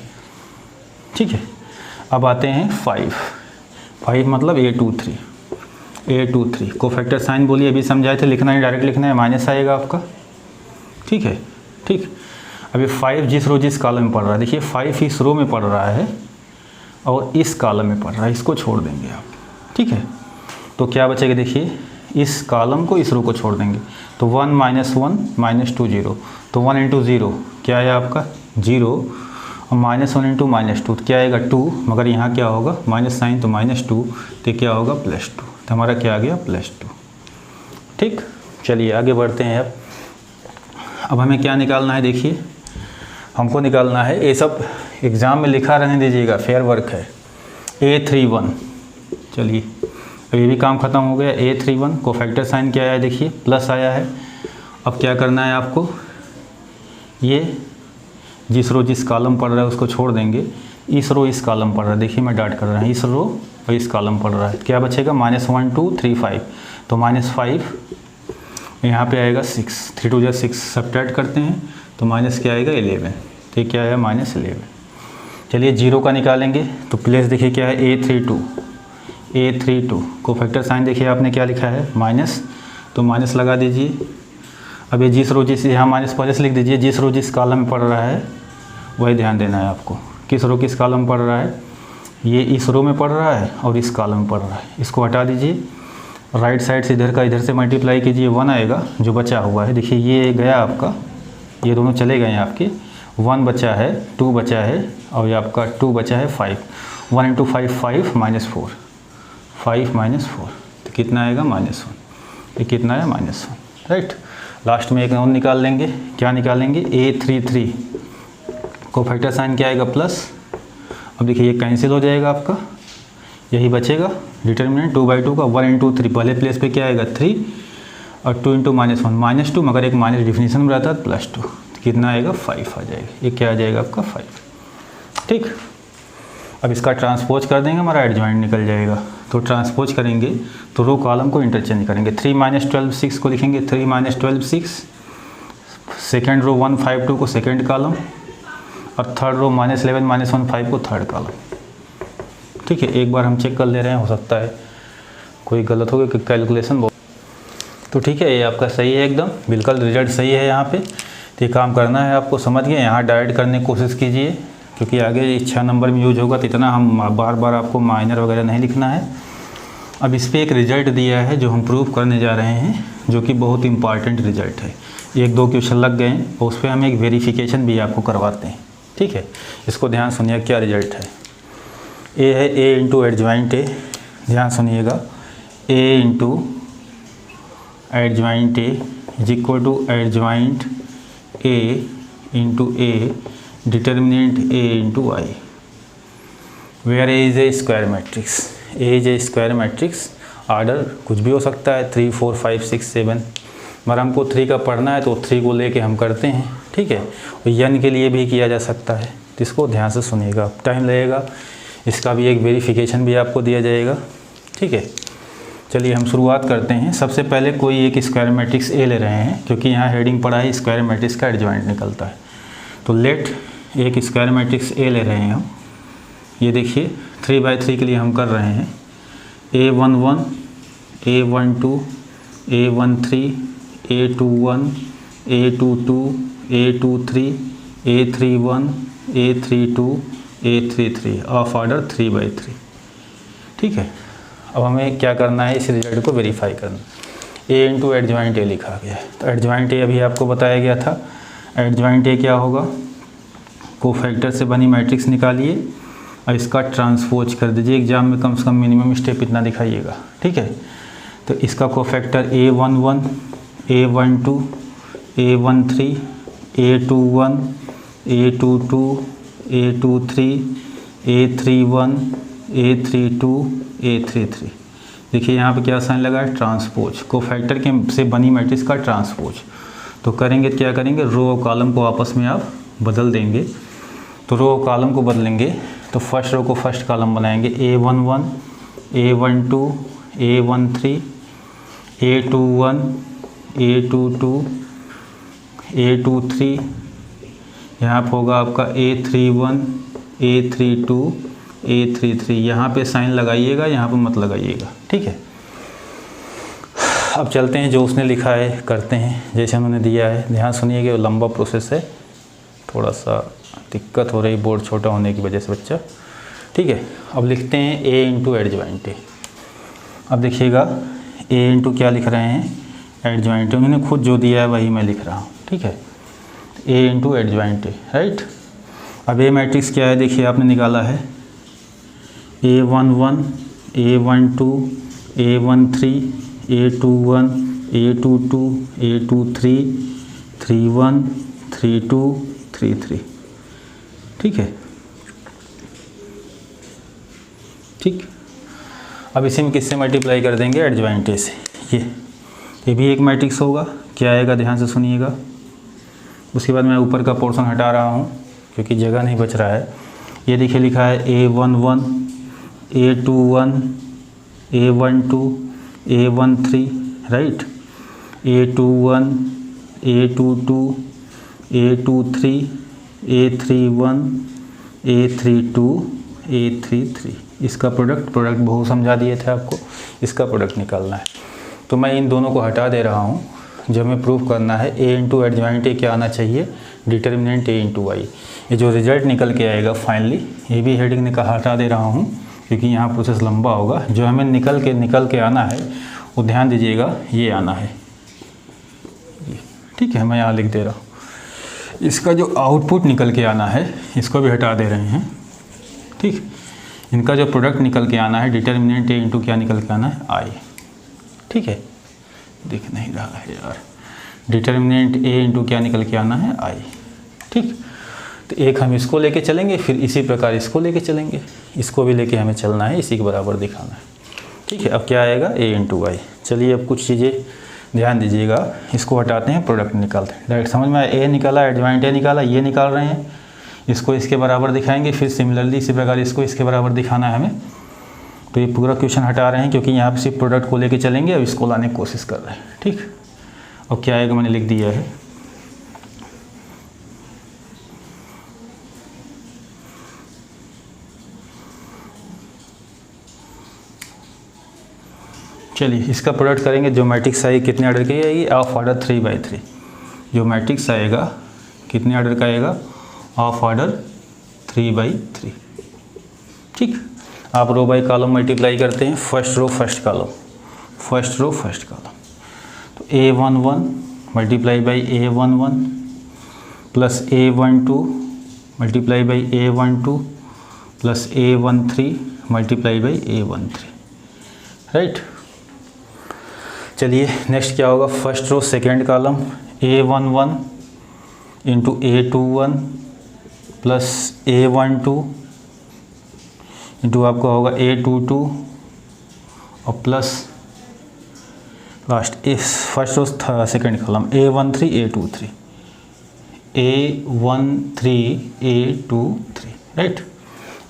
ठीक है। अब आते हैं 5 मतलब A23 कोफैक्टर साइन बोलिए अभी समझाए थे, लिखना है डायरेक्ट लिखना है, माइनस आएगा आपका, ठीक है, ठीक। अभी 5 जिस रो जिस कॉलम में पड़ रहा है, देखिए 5 इस रो में पड़ रहा है और इस कॉलम में पड़ रहा है, इसको छोड़ देंगे आप, ठीक है। तो क्या बचेगा देखिए, इस कॉलम को इस रो को छोड़ देंगे, तो 1 -1 -2 0, तो 1 × 0 क्या है आपका 0, और -1 × -2 तो क्या आएगा 2, मगर यहाँ क्या होगा माइनस साइन तो -2, तो क्या होगा +2, तो हमारा क्या आ गया +2, ठीक। चलिए आगे बढ़ते हैं। अब हमें क्या निकालना है, देखिए हमको निकालना है, ये सब एग्ज़ाम में लिखा रहने दीजिएगा, फेयर वर्क है, A31। चलिए अब ये भी काम ख़त्म हो गया। A31 कोफैक्टर साइन क्या आया है देखिए, प्लस आया है। अब क्या करना है आपको, ये जिस रो जिस कॉलम पड़ रहा है उसको छोड़ देंगे, इस रो इस कॉलम पड़ रहा है, देखिए मैं डाट कर रहा हूँ, इस रो और इस कॉलम पड़ रहा है, क्या बचेगा -1 2 3 5, तो -5, यहाँ पे आएगा 6, 3 2 6, सब्ट्रैक्ट करते हैं तो माइनस क्या आएगा 11, तो क्या आया -11। चलिए 0 का निकालेंगे, तो प्लेस देखिए क्या है A32 कोफैक्टर साइन देखिए आपने क्या लिखा है माइनस, तो माइनस लगा दीजिए। अब ये जिस रो जिस, यहाँ माइनस पहले से लिख दीजिए, जिस रो जिस कॉलम में पड़ रहा है वही ध्यान देना है आपको, किस रो किस कॉलम में पड़ रहा है, ये इस रो में पड़ रहा है और इस कॉलम में पड़ रहा है, इसको हटा दीजिए। राइट साइड से इधर का इधर से मल्टीप्लाई कीजिए, 1 आएगा जो बचा हुआ है, देखिए ये गया आपका, ये दोनों चले गए हैं आपके, 1 बचा है, 2 बचा है और ये आपका 2 बचा है 5, 1 × 5 5 -4, 5 -4 तो कितना आएगा -1, ये कितना है -1, राइट। लास्ट में एक और निकाल लेंगे, क्या निकालेंगे A33 कोफैक्टर साइन क्या आएगा प्लस। अब देखिए ये कैंसिल हो जाएगा आपका, यही बचेगा डिटर्मिनेंट 2/2 का, 1 × 3 पहले प्लेस पे क्या आएगा 3 और 2 × -1 -2, मगर एक माइनस डिफिनीशन में रहता है +2, तो कितना आएगा 5 आ जाएगा, ये क्या आ जाएगा आपका 5, ठीक। अब इसका ट्रांसपोज कर देंगे, हमारा एडजॉइंट निकल जाएगा। तो ट्रांसपोज करेंगे तो रो कॉलम को इंटरचेंज करेंगे, 3 -12 6 को लिखेंगे 3 -12 6, सेकेंड रो 1 5 2 को सेकेंड कॉलम, और थर्ड रो -11 -1 5 को थर्ड कॉलम, ठीक है। एक बार हम चेक कर ले रहे हैं, हो सकता है कोई गलत हो गया कि कैलकुलेशन तो ठीक है, ये आपका सही है एकदम, बिल्कुल रिजल्ट सही है यहाँ पे। तो ये काम करना है आपको, समझ गए। यहाँ डायरेक्ट करने की कोशिश कीजिए, क्योंकि आगे 6 नंबर में यूज होगा, तो इतना हम बार बार आपको माइनर वगैरह नहीं लिखना है। अब इस पर एक रिजल्ट दिया है जो हम प्रूव करने जा रहे हैं, जो कि बहुत इंपॉर्टेंट रिजल्ट है। 1-2 क्वेश्चन लग गए हैं और उस पर हम एक वेरिफिकेशन भी आपको करवाते हैं, ठीक है। इसको ध्यान सुनिए क्या रिजल्ट है। ए है A × एडजॉइंट ए, ध्यान सुनिएगा, A × adjoint A is equal to adjoint A × A determinant A × I, where A इज ए स्क्वायर मैट्रिक्स। A इज ए स्क्वायर मैट्रिक्स, आर्डर कुछ भी हो सकता है 3 4 5 6 7, मगर हमको 3 का पढ़ना है तो 3 को लेके हम करते हैं, ठीक है। और n के लिए भी किया जा सकता है, तो इसको ध्यान से सुनिएगा, टाइम लगेगा, इसका भी एक वेरिफिकेशन भी आपको दिया जाएगा, ठीक है। चलिए हम शुरुआत करते हैं। सबसे पहले कोई एक स्क्वायर मैट्रिक्स A ले रहे हैं, क्योंकि यहाँ हेडिंग पड़ा है स्क्वायर मैट्रिक्स का एडजॉइंट निकलता है। तो लेट एक स्क्वायर मैट्रिक्स ए ले रहे हैं हम। ये देखिए 3×3 के लिए हम कर रहे हैं A11, A12, A13, A21, A22, A23, A31, A32, A33 of order 3×3। ठीक है, अब हमें क्या करना है, इस रिजल्ट को वेरीफाई करना। A इंटू एडजॉइंट ए लिखा गया है, तो एडजॉइंट ए अभी आपको बताया गया था। एडजॉइंट ए क्या होगा, कोफैक्टर से बनी मैट्रिक्स निकालिए और इसका ट्रांसपोज कर दीजिए। एग्जाम में कम से कम मिनिमम स्टेप इतना दिखाइएगा। ठीक है, तो इसका cofactor A11, A12, A13, A21, A22, A23, A31, A32, A33। देखिए यहाँ पे क्या साइन लगा है, ट्रांसपोज। कोफैक्टर के से बनी मैट्रिक्स का ट्रांसपोज। तो करेंगे क्या करेंगे, रो और कॉलम को आपस में आप बदल देंगे। तो रो और कॉलम को बदलेंगे तो फर्स्ट रो को फर्स्ट कॉलम बनाएंगे। A11, A12, A13, A21, A22, A23, यहाँ पर होगा आपका A31, A32, A33। यहाँ पे साइन लगाइएगा, यहाँ पे मत लगाइएगा। ठीक है, अब चलते हैं जो उसने लिखा है करते हैं जैसे उन्होंने दिया है। ध्यान सुनिएगा, लंबा प्रोसेस है, थोड़ा सा दिक्कत हो रही बोर्ड छोटा होने की वजह से बच्चा। ठीक है, अब लिखते हैं A इंटू एडजॉइंट ए। अब देखिएगा A इंटू क्या लिख रहे हैं, एडजॉइंट। उन्होंने खुद जो दिया है वही मैं लिख रहा हूँ। ठीक है, A into adjoint A, right. अब A मैट्रिक्स क्या है, देखिए आपने निकाला है A11, A12, A13, A21, A22, A23, 31, 32, 33। ठीक है, ठीक। अब इसी में किससे मल्टीप्लाई कर देंगे, एडजॉइंट ए से। ये भी एक मैट्रिक्स होगा। क्या आएगा, ध्यान से सुनिएगा। उसके बाद मैं ऊपर का पोर्शन हटा रहा हूँ क्योंकि जगह नहीं बच रहा है। ये देखिए लिखा है A11, A21, A12, A13, right, A21, A22, A23, A31, A32, A33। इसका प्रोडक्ट बहुत समझा दिए थे आपको, इसका प्रोडक्ट निकालना है। तो मैं इन दोनों को हटा दे रहा हूँ। जब हमें प्रूफ करना है A इंटू एडजॉइंट ए क्या आना चाहिए, डिटर्मिनेंट A इंटू वाई। ये जो रिजल्ट निकल के आएगा फाइनली, ये भी हेडिंग हटा दे रहा हूँ क्योंकि यहाँ प्रोसेस लंबा होगा। जो हमें निकल के आना है वो ध्यान दीजिएगा, ये आना है। ठीक है, मैं यहाँ लिख दे रहा हूँ। इसका जो आउटपुट निकल के आना है इसको भी हटा दे रहे हैं। ठीक, इनका जो प्रोडक्ट निकल के आना है, डिटर्मिनेंट A इंटू क्या निकल के आना है, आई। ठीक है, दिख नहीं रहा है यार, डिटर्मिनेंट A इंटू क्या निकल के आना है, आई। ठीक, तो एक हम इसको लेके चलेंगे, फिर इसी प्रकार इसको लेके चलेंगे, इसको भी लेके हमें चलना है, इसी के बराबर दिखाना है। ठीक है, अब क्या आएगा, A इंटू वाई। चलिए अब कुछ चीज़ें ध्यान दीजिएगा, इसको हटाते हैं, प्रोडक्ट निकालते हैं। डायरेक्ट समझ में आया, A निकाला, एडजॉइंट A निकाला, ये निकाल रहे हैं, इसको इसके बराबर दिखाएंगे, फिर सिमिलरली इसी प्रकार इसको इसके बराबर दिखाना है हमें। तो ये पूरा क्वेश्चन हटा रहे हैं क्योंकि यहाँ पे सिर्फ प्रोडक्ट को लेके चलेंगे, अब इसको लाने की कोशिश कर रहे हैं। ठीक, और क्या आएगा मैंने लिख दिया है। चलिए इसका प्रोडक्ट करेंगे। जो मैट्रिक्स आएगी कितने ऑर्डर की आएगी, ऑफ ऑर्डर 3×3। जो मैट्रिक्स आएगा कितने ऑर्डर का आएगा, ऑफ ऑर्डर 3×3। ठीक, आप रो बाई कॉलम मल्टीप्लाई करते हैं, first row first column, first row first column. तो A11 multiply by A11 plus A12 multiply by A12 plus A13 multiply by A13, right. चलिए नेक्स्ट क्या होगा, first row second column, A11 into A21 plus A12 into आपका होगा A22 और plus last इस first row second column A13 A23, A13 A23, right.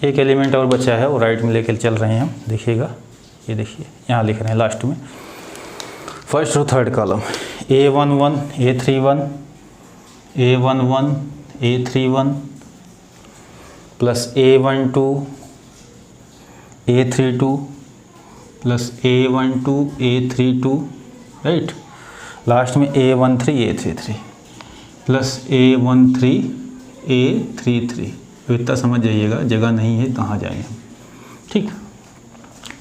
एक element और बचा है, वो राइट में लेकर चल रहे हैं हम, देखिएगा। ये देखिए यहाँ लिख रहे हैं लास्ट में, first row third column A11 A31 A11 A31 plus A12 A32 plus A12 A32, right. Last में A13 A33 plus A13 A33। तो इतना समझ जाइएगा, जगह नहीं है कहाँ जाएँ हम, ठीक,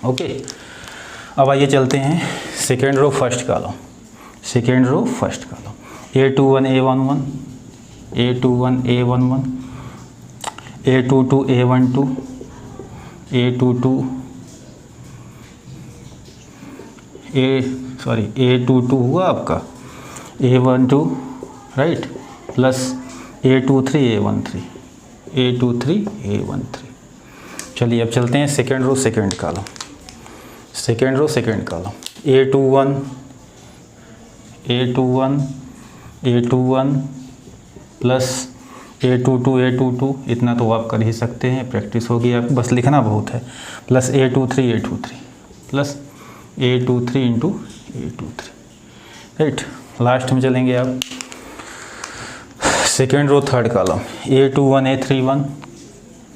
ओके। अब आइए चलते हैं second row first column, second row first column. A21 A11 A21 A11 A22 A12 A22 A22 हुआ आपका A12, right, plus A23 A13 A23 A13। चलिए अब चलते हैं second row second column, second row second column. A21 A21 A21 plus A22 A22, इतना तो आप कर ही सकते हैं, प्रैक्टिस होगी आपको, बस लिखना बहुत है। Plus A23 A23 plus A23 into A23, right. Last में चलेंगे आप second row third column. A21 A31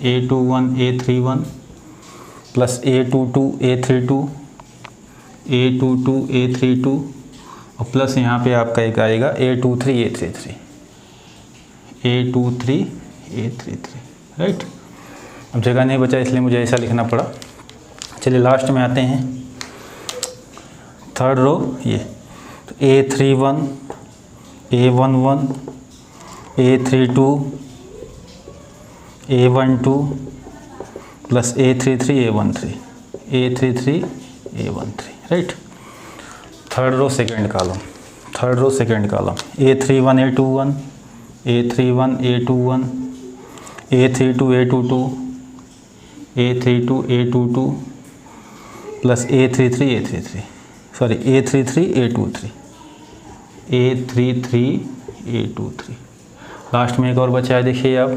A21 A31 plus A22 A32 A22 A32 और प्लस यहाँ पे आपका एक आएगा A23 A33 A23 A33, right. अब जगह नहीं बचा इसलिए मुझे ऐसा लिखना पड़ा। चलिए लास्ट में आते हैं थर्ड रो, ये तो A31 A11 A32 A12 plus A33 A13 A33 A13, right. Third row second column, third row second column. A31 A21 A31 A21 A32 A22 A32 A22 plus A33 A33 sorry A33 A23 A33 A23। Last में एक और बचा है, देखिए आप,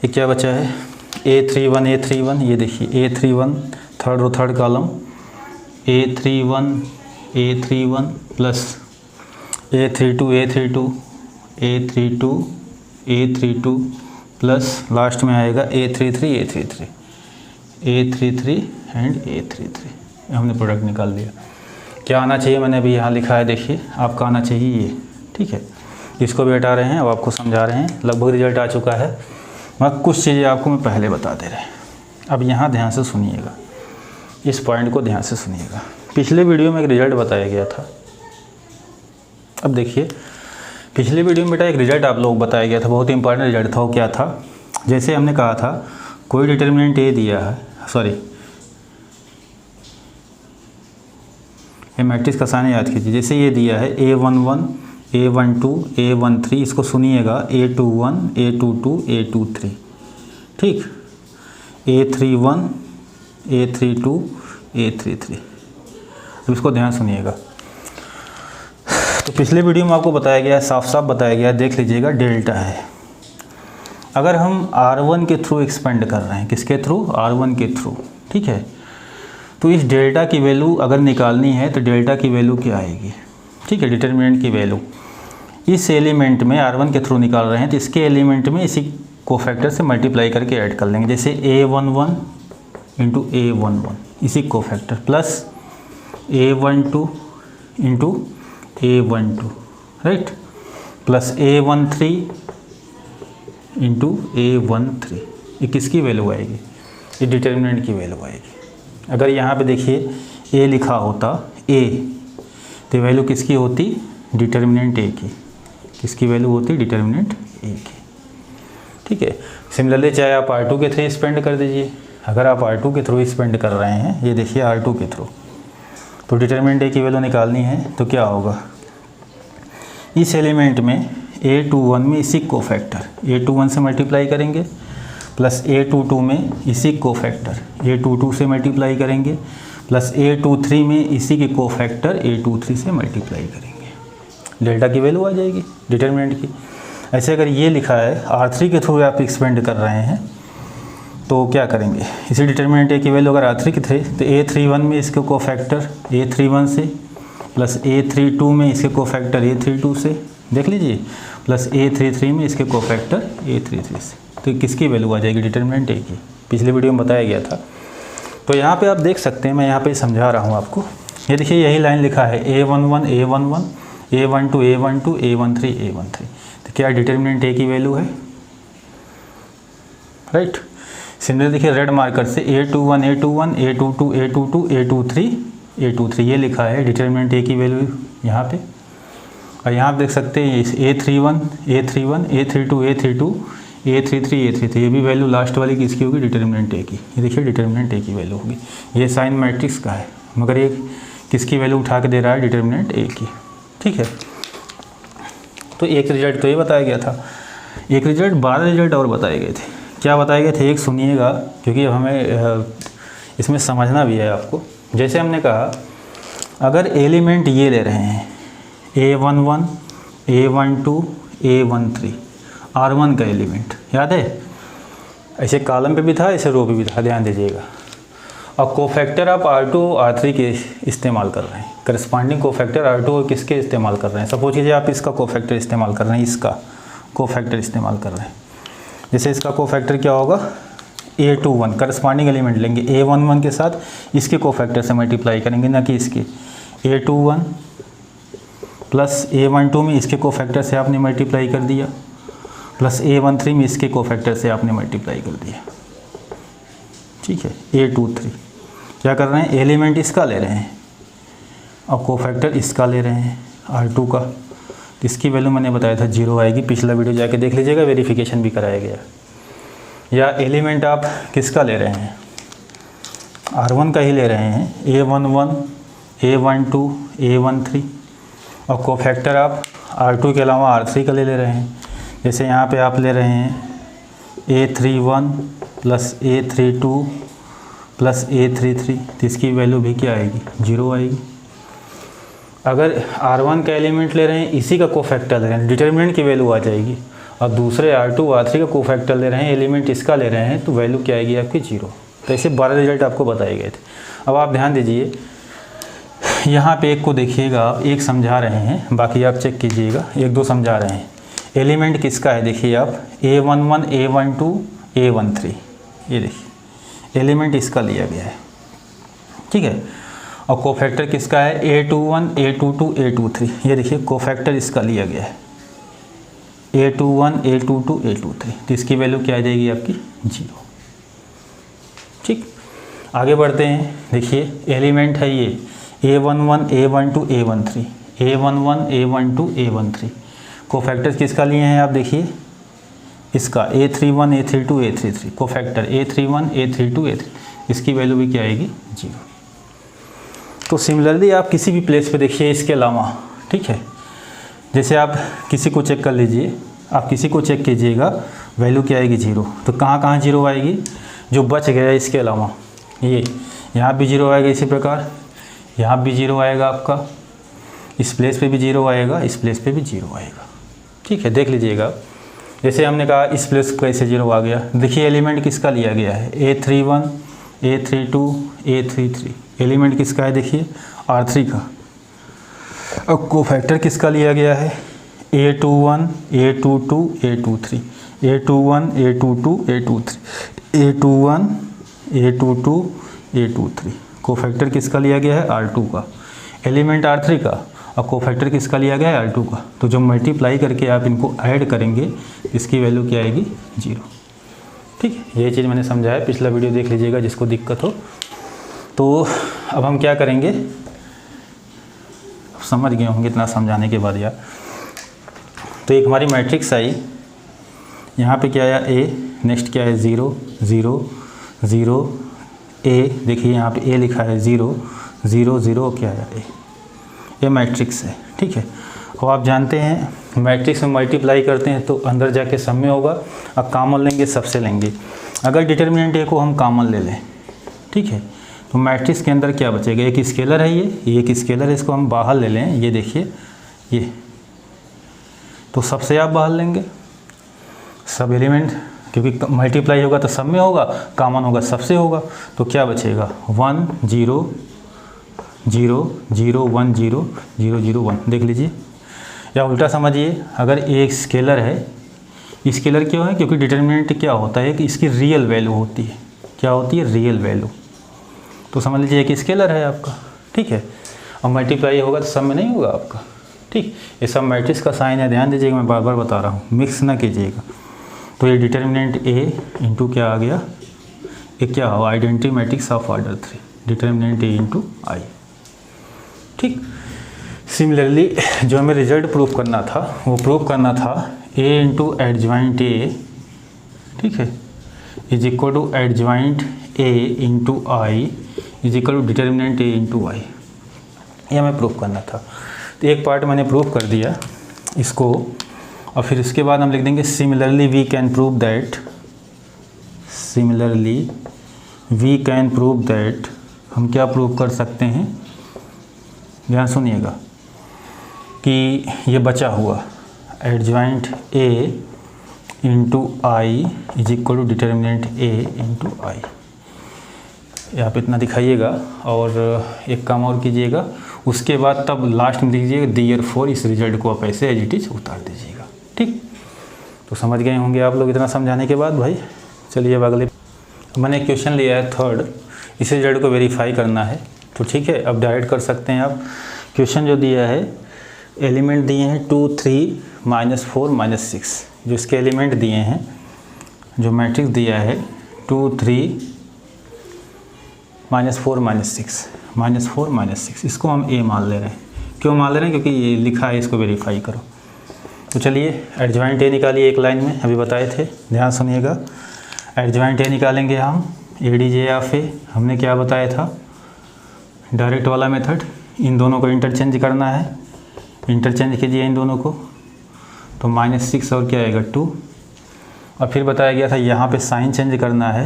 ये क्या बचा है, A31 A31, ये देखिए A31 third row third column A31 A31 plus A32 A32 A32 A32 plus last में आएगा A33 A33 A33 and A33। हमने प्रोडक्ट निकाल दिया। क्या आना चाहिए, मैंने अभी यहाँ लिखा है, देखिए आपका आना चाहिए ये, ठीक है। इसको भी हटा रहे हैं, अब आपको समझा रहे हैं, लगभग रिजल्ट आ चुका है, मगर कुछ चीज़ें आपको मैं पहले बता दे रहे हैं। अब यहाँ ध्यान से सुनिएगा, इस पॉइंट को ध्यान से सुनिएगा। पिछले वीडियो में एक रिजल्ट बताया गया था, अब देखिए पिछले वीडियो में बेटा एक रिजल्ट आप लोग बताया गया था, बहुत इंपॉर्टेंट रिजल्ट था। वो क्या था, जैसे हमने कहा था कोई डिटर्मिनेंट ए दिया है, सॉरी ये मैट्रिक्स का साइन याद कीजिए, जैसे ये दिया है A11 A12 A13, इसको सुनिएगा A21 A22 A23, ठीक, A31 A32 A33। अब इसको ध्यान सुनिएगा। तो पिछले वीडियो में आपको बताया गया है, साफ साफ बताया गया है, देख लीजिएगा, डेल्टा है। अगर हम R1 के थ्रू एक्सपेंड कर रहे हैं, किसके थ्रू, R1 के थ्रू, ठीक है, तो इस डेल्टा की वैल्यू अगर निकालनी है तो डेल्टा की वैल्यू क्या आएगी, ठीक है, डिटर्मिनेंट की वैल्यू। इस एलिमेंट में R1 के थ्रू निकाल रहे हैं तो इसके एलिमेंट में इसी कोफैक्टर से मल्टीप्लाई करके ऐड कर लेंगे, जैसे A11 इंटू A11 इसी cofactor plus A12 into A12, right, plus A13 into A13। ये किसकी वैल्यू आएगी, ये डिटर्मिनेंट की वैल्यू आएगी। अगर यहाँ पे देखिए A लिखा होता A, तो वैल्यू किसकी होती, डिटर्मिनेंट A की, किसकी वैल्यू होती, डिटर्मिनेंट A की, ठीक है। सिमिलरली चाहे आप R2 के थ्रू स्पेंड कर दीजिए, अगर आप R2 के थ्रू स्पेंड कर रहे हैं, ये देखिए R2 के थ्रू, तो डिटर्मिनेंट A की वैल्यू निकालनी है तो क्या होगा, इस एलिमेंट में A21 में इसी कोफैक्टर A21 से मल्टीप्लाई करेंगे, प्लस A22 में इसी कोफैक्टर A22 से मल्टीप्लाई करेंगे, प्लस A23 में इसी के कोफैक्टर A23 से मल्टीप्लाई करेंगे, डेल्टा की वैल्यू आ जाएगी डिटर्मिनेंट की। ऐसे अगर ये लिखा है R3 के थ्रू आप एक्सपेंड कर रहे हैं तो क्या करेंगे, इसी डिटर्मिनेंट A की वैल्यू अगर R3 की थी तो A31 में इसके कोफैक्टर A31 से, प्लस A32 में इसके कोफैक्टर A32 से, देख लीजिए, प्लस A33 में इसके कोफैक्टर A33 से। तो किसकी वैल्यू आ जाएगी, डिटर्मिनेंट ए की। पिछले वीडियो में बताया गया था। तो यहाँ पे आप देख सकते हैं, मैं यहाँ पे समझा रहा हूँ आपको। ये देखिए यही लाइन लिखा है A11 A11 A12 A12 A13 A13, तो क्या डिटर्मिनेंट ए की वैल्यू है, राइट। सिमिलर देखिए रेड मार्कर से A21 A21 A22 A22 A23 A23 ये लिखा है डिटर्मिनेंट ए की वैल्यू यहाँ पे। और यहाँ आप देख सकते हैं A31 A31 A32 A32 A33 A33, ये भी वैल्यू लास्ट वाली किसकी होगी, डिटर्मिनेंट ए की। ये देखिए डिटर्मिनेंट ए की वैल्यू होगी। ये साइन मैट्रिक्स का है, मगर ये किसकी वैल्यू उठा के दे रहा है, डिटर्मिनेंट ए की, ठीक है। तो एक रिजल्ट तो ये बताया गया था, एक रिजल्ट 12 रिजल्ट और बताए गए थे। क्या बताए गए थे, एक सुनिएगा, क्योंकि हमें इसमें समझना भी है आपको। जैसे हमने कहा अगर एलिमेंट ये ले रहे हैं A11 A12 A13 R1 का एलिमेंट, याद है, ऐसे कॉलम पे भी था, ऐसे रो पे भी था, ध्यान दीजिएगा। और कोफैक्टर आप R2 R3 के इस्तेमाल कर रहे हैं, करस्पॉन्डिंग कोफैक्टर R2 किसके इस्तेमाल कर रहे हैं। सपोज कीजिए आप इसका कोफैक्टर इस्तेमाल कर रहे हैं, इसका कोफैक्टर इस्तेमाल कर रहे हैं। जैसे इसका कोफैक्टर क्या होगा, A21, करस्पॉन्डिंग एलिमेंट लेंगे A11 के साथ इसके कोफैक्टर से मल्टीप्लाई करेंगे, ना कि इसके। A21 प्लस A12 में इसके कोफैक्टर से आपने मल्टीप्लाई कर दिया, प्लस A13 में इसके कोफैक्टर से आपने मल्टीप्लाई कर दिया, ठीक है। A23 क्या कर रहे हैं, एलिमेंट इसका ले रहे हैं और कोफैक्टर इसका ले रहे हैं R2 का। इसकी वैल्यू मैंने बताया था 0 आएगी, पिछला वीडियो जाके देख लीजिएगा, वेरिफिकेशन भी कराया गया। या एलिमेंट आप किसका ले रहे हैं, R1 का ही ले रहे हैं, A11 A12 A13, और कोफैक्टर आप R2 के अलावा R3 का ले रहे हैं। जैसे यहाँ पे आप ले रहे हैं A31 plus A32 plus A33, तो इसकी वैल्यू भी क्या आएगी, 0 आएगी। अगर R1 का एलिमेंट ले रहे हैं, इसी का कोफैक्टर ले रहे हैं, डिटर्मिनेंट की वैल्यू आ जाएगी। और दूसरे R2 R3 का कोफैक्टर ले रहे हैं, एलिमेंट इसका ले रहे हैं, तो वैल्यू क्या आएगी आपकी, 0। तो ऐसे 12 रिजल्ट आपको बताए गए थे। अब आप ध्यान दीजिए, यहाँ पे एक को देखिएगा, आप एक समझा रहे हैं, बाकी आप चेक कीजिएगा, एक दो समझा रहे हैं। एलिमेंट किसका है, देखिए आप A11 A12 A13, ये देखिए एलिमेंट इसका लिया गया है, ठीक है। और कोफैक्टर किसका है, A21 A22 A23, ये देखिए कोफैक्टर इसका लिया गया है, A21 A22 A23, तो इसकी वैल्यू क्या आ जाएगी आपकी, 0, ठीक। आगे बढ़ते हैं, देखिए एलिमेंट है ये A11 A12 A13 A11 A12 A13, cofactor किसका लिए हैं आप देखिए, इसका A31 A32 A33, cofactor A31 A32 A33, इसकी वैल्यू भी क्या आएगी, 0। तो सिमिलरली आप किसी भी प्लेस पे देखिए इसके अलावा, ठीक है। जैसे आप किसी को चेक कर लीजिए, आप किसी को चेक कीजिएगा, वैल्यू क्या आएगी, 0। तो कहाँ कहाँ 0 आएगी, जो बच गया इसके अलावा, ये यहाँ भी 0 आएगा, इसी प्रकार यहाँ भी 0 आएगा आपका, इस प्लेस पे भी 0 आएगा, इस प्लेस पे भी 0 आएगा, ठीक है। देख लीजिएगा, जैसे हमने कहा इस प्लेस कैसे 0 आ गया, देखिए एलिमेंट किसका लिया गया है, A31 A32 A33, एलिमेंट किसका है, देखिए R3 का। अब कोफैक्टर किसका लिया गया है, A21 A22 A23 A21 A22 A23 A21 A22 A23, cofactor किसका लिया गया है, R2 का, एलिमेंट R3 का, और कोफैक्टर किसका लिया गया है, R2 का। तो जब मल्टीप्लाई करके आप इनको ऐड करेंगे, इसकी वैल्यू क्या आएगी, 0, ठीक है। ये चीज़ मैंने समझाया, पिछला वीडियो देख लीजिएगा जिसको दिक्कत हो। तो अब हम क्या करेंगे, समझ गए होंगे इतना समझाने के बाद यार। तो एक हमारी मैट्रिक्स आई, यहाँ पे क्या आया, A, नेक्स्ट क्या है, 0 0 0 A, देखिए यहाँ पे A लिखा है, 0 0 0, क्या है A, ये मैट्रिक्स है, ठीक है। और आप जानते हैं मैट्रिक्स में मल्टीप्लाई करते हैं तो अंदर जाके सब में होगा, अब कॉमन लेंगे सबसे लेंगे। अगर डिटर्मिनेंट ए को हम कॉमन ले लें, ठीक है, तो मैट्रिक्स के अंदर क्या बचेगा, एक स्केलर है, ये एक स्केलर है, इसको हम बाहर ले लें, ये देखिए ये, तो सबसे आप बाहर लेंगे, सब एलिमेंट, क्योंकि मल्टीप्लाई होगा तो सब में होगा, कॉमन होगा सबसे होगा, तो क्या बचेगा, 1 0 0 0 1 0 0 0 1, देख लीजिए। या उल्टा समझिए, अगर एक स्केलर है, स्केलर क्यों है? क्योंकि डिटर्मिनेंट क्या होता है कि इसकी रियल वैल्यू होती है। क्या होती है? Real value. तो समझ लीजिए कि स्केलर है आपका, ठीक है। अब मल्टीप्लाई होगा तो सब में नहीं होगा आपका, ठीक। ये सब मैट्रिक्स का साइन है, ध्यान दीजिएगा, मैं बार बार बता रहा हूँ, मिक्स ना कीजिएगा। तो ये डिटर्मिनेंट ए इंटू क्या आ गया, ये क्या हो, identity matrix of order 3, determinant A into I, ठीक। सिमिलरली जो हमें रिजल्ट प्रूव करना था, वो प्रूव करना था ए इंटू एडजॉइंट ए, ठीक है, is equal to adjoint A into I is equal to determinant A into I. ये हमें प्रूव करना था। तो एक पार्ट मैंने प्रूव कर दिया इसको, और फिर इसके बाद हम लिख देंगे similarly we can prove that, similarly we can prove that, हम क्या प्रूव कर सकते हैं, ध्यान सुनिएगा, कि ये बचा हुआ adjoint A into I is equal to determinant A into I. आप इतना दिखाइएगा और एक काम और कीजिएगा, उसके बाद तब लास्ट में लिखिएगा देयरफॉर, इस रिजल्ट को आप ऐसे एज इट इज उतार दीजिएगा, ठीक। तो समझ गए होंगे आप लोग इतना समझाने के बाद भाई। चलिए अब अगले, मैंने क्वेश्चन लिया है थर्ड, इस रिजल्ट को वेरीफाई करना है, तो ठीक है, अब डायरेक्ट कर सकते हैं आप। क्वेश्चन जो दिया है, एलिमेंट दिए हैं 2 3 -4 -6, जो इसके एलिमेंट दिए हैं, जो मैट्रिक्स दिया है 2 3 -4 -6, इसको हम ए मान ले रहे हैं। क्यों मान ले रहे हैं? क्योंकि ये लिखा है, इसको वेरीफाई करो। तो चलिए एडजॉइंट ए निकालिए एक लाइन में, अभी बताए थे, ध्यान सुनिएगा। एडजॉइंट ए निकालेंगे हम, ए डी जे ऑफ ए, हमने क्या बताया था, डायरेक्ट वाला मेथड, इन दोनों को इंटरचेंज करना है, इंटरचेंज कीजिए इन दोनों को, तो -6 और क्या आएगा 2, और फिर बताया गया था यहाँ पे साइन चेंज करना है,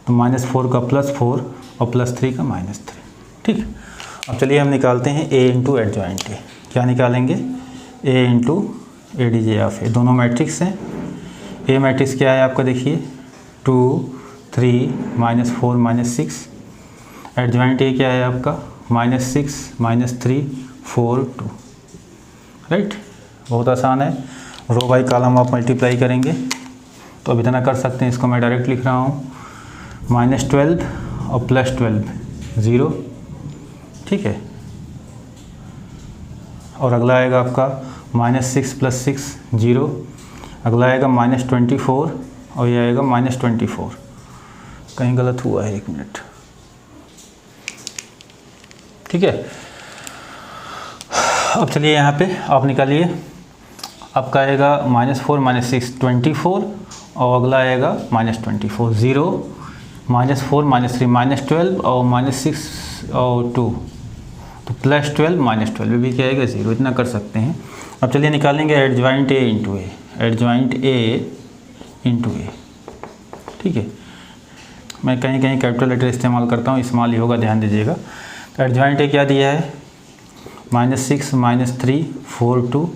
तो -4 का +4 और +3 का -3, ठीक। अब चलिए हम निकालते हैं ए इंटू एडजॉइंट ए। क्या निकालेंगे? A into A D J of A, दोनों मैट्रिक्स हैं। ए मैट्रिक्स क्या है आपका, देखिए 2 3 -4 -6, एडजॉइंट ए क्या है आपका, -6 -3 4 2, राइट। बहुत आसान है, रो बाई कॉलम आप मल्टीप्लाई करेंगे, तो अब इतना कर सकते हैं। इसको मैं डायरेक्ट लिख रहा हूँ, -12 और +12 0, ठीक है। और अगला आएगा आपका -6 + 6 0, अगला आएगा -24 और ये आएगा -24। कहीं गलत हुआ है, 1 मिनट, ठीक है। अब चलिए यहाँ पे आप निकालिए, आपका आएगा -4 -6 24, और अगला आएगा -24 0, -4 -3 -12 और -6 और 2, तो +12 -12 भी क्या आएगा 0, इतना कर सकते हैं। अब चलिए निकालेंगे adjoint A into A, adjoint A into A, ठीक है। मैं कहीं कहीं कैपिटल लेटर इस्तेमाल करता हूँ, स्मॉल ही होगा, ध्यान दीजिएगा। तो एडजॉइंट ए क्या दिया है, -6 -3 4 2,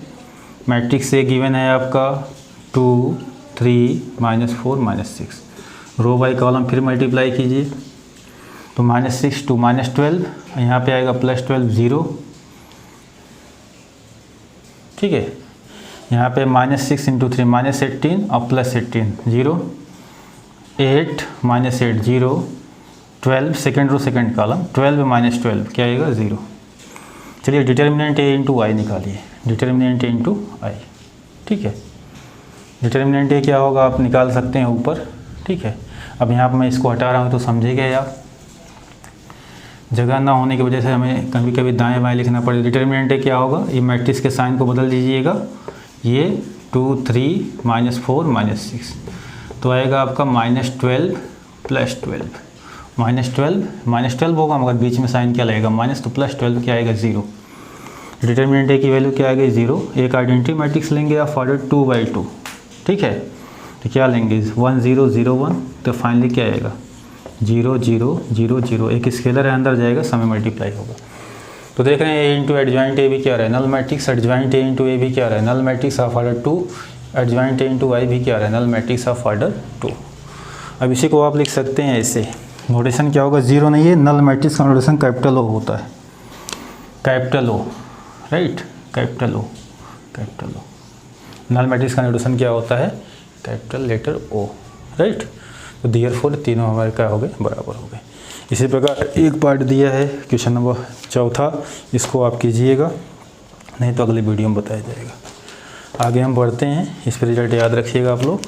मैट्रिक्स ए गिवन है आपका 2 3 -4 -6, रो बाई कॉलम फिर मल्टीप्लाई कीजिए, तो -6 2 -12, यहाँ पे आएगा +12 0, ठीक है। यहाँ पे -6 × 3 -18 और +18 0, 8 -8 0, 12 सेकेंड रो सेकेंड कॉलम, 12 -12 क्या आएगा 0। चलिए डिटर्मिनेंट ए इंटू आई निकालिए, डिटर्मिनेंट ए इंटू आई, ठीक है। डिटर्मिनेंट ए क्या होगा आप निकाल सकते हैं ऊपर, ठीक है। अब यहाँ पर मैं इसको हटा रहा हूँ, तो समझिएगा आप, जगह ना होने की वजह से हमें कभी कभी दाएं बाएं लिखना पड़े। डिटर्मिनेंट ए क्या होगा, ये मैट्रिक्स के साइन को बदल दीजिएगा, ये 2 3 -4 -6, तो आएगा आपका -12 +12, -12 होगा, मगर बीच में साइन क्या लगेगा माइनस, तो +12 क्या आएगा 0। डिटर्मिनेंट ए की वैल्यू क्या आएगी 0। एक आइडेंटिटी मैट्रिक्स लेंगे आप ऑर्डर 2/2, ठीक है। तो क्या लेंगे 1 0 0 1, तो फाइनली क्या आएगा 0 0 0 0, एक स्केलर है अंदर जाएगा, समय मल्टीप्लाई होगा। तो देख रहे हैं ए इंटू एडजॉइंट ए भी क्या रहा है null matrix, adjoint A into A भी क्या रहा है null matrix of order 2, adjoint A into I भी क्या रहा है नल मैट्रिक्स ऑफ ऑर्डर 2। अब इसी को आप लिख सकते हैं ऐसे, नोटेशन क्या होगा 0 नहीं है, नल मैट्रिक्स का नोटेशन कैपिटल ओ होता है, कैपिटल ओ, राइट, कैपिटल ओ। नल मैट्रिक्स का नोटेशन क्या होता है कैपिटल लेटर O, राइट। तो देयरफॉर तीनों हमारे क्या हो गए, बराबर हो गए। इसी प्रकार एक पार्ट दिया है क्वेश्चन नंबर 4, इसको आप कीजिएगा, नहीं तो अगले वीडियो में बताया जाएगा। आगे हम बढ़ते हैं, इस पर रिजल्ट याद रखिएगा आप लोग।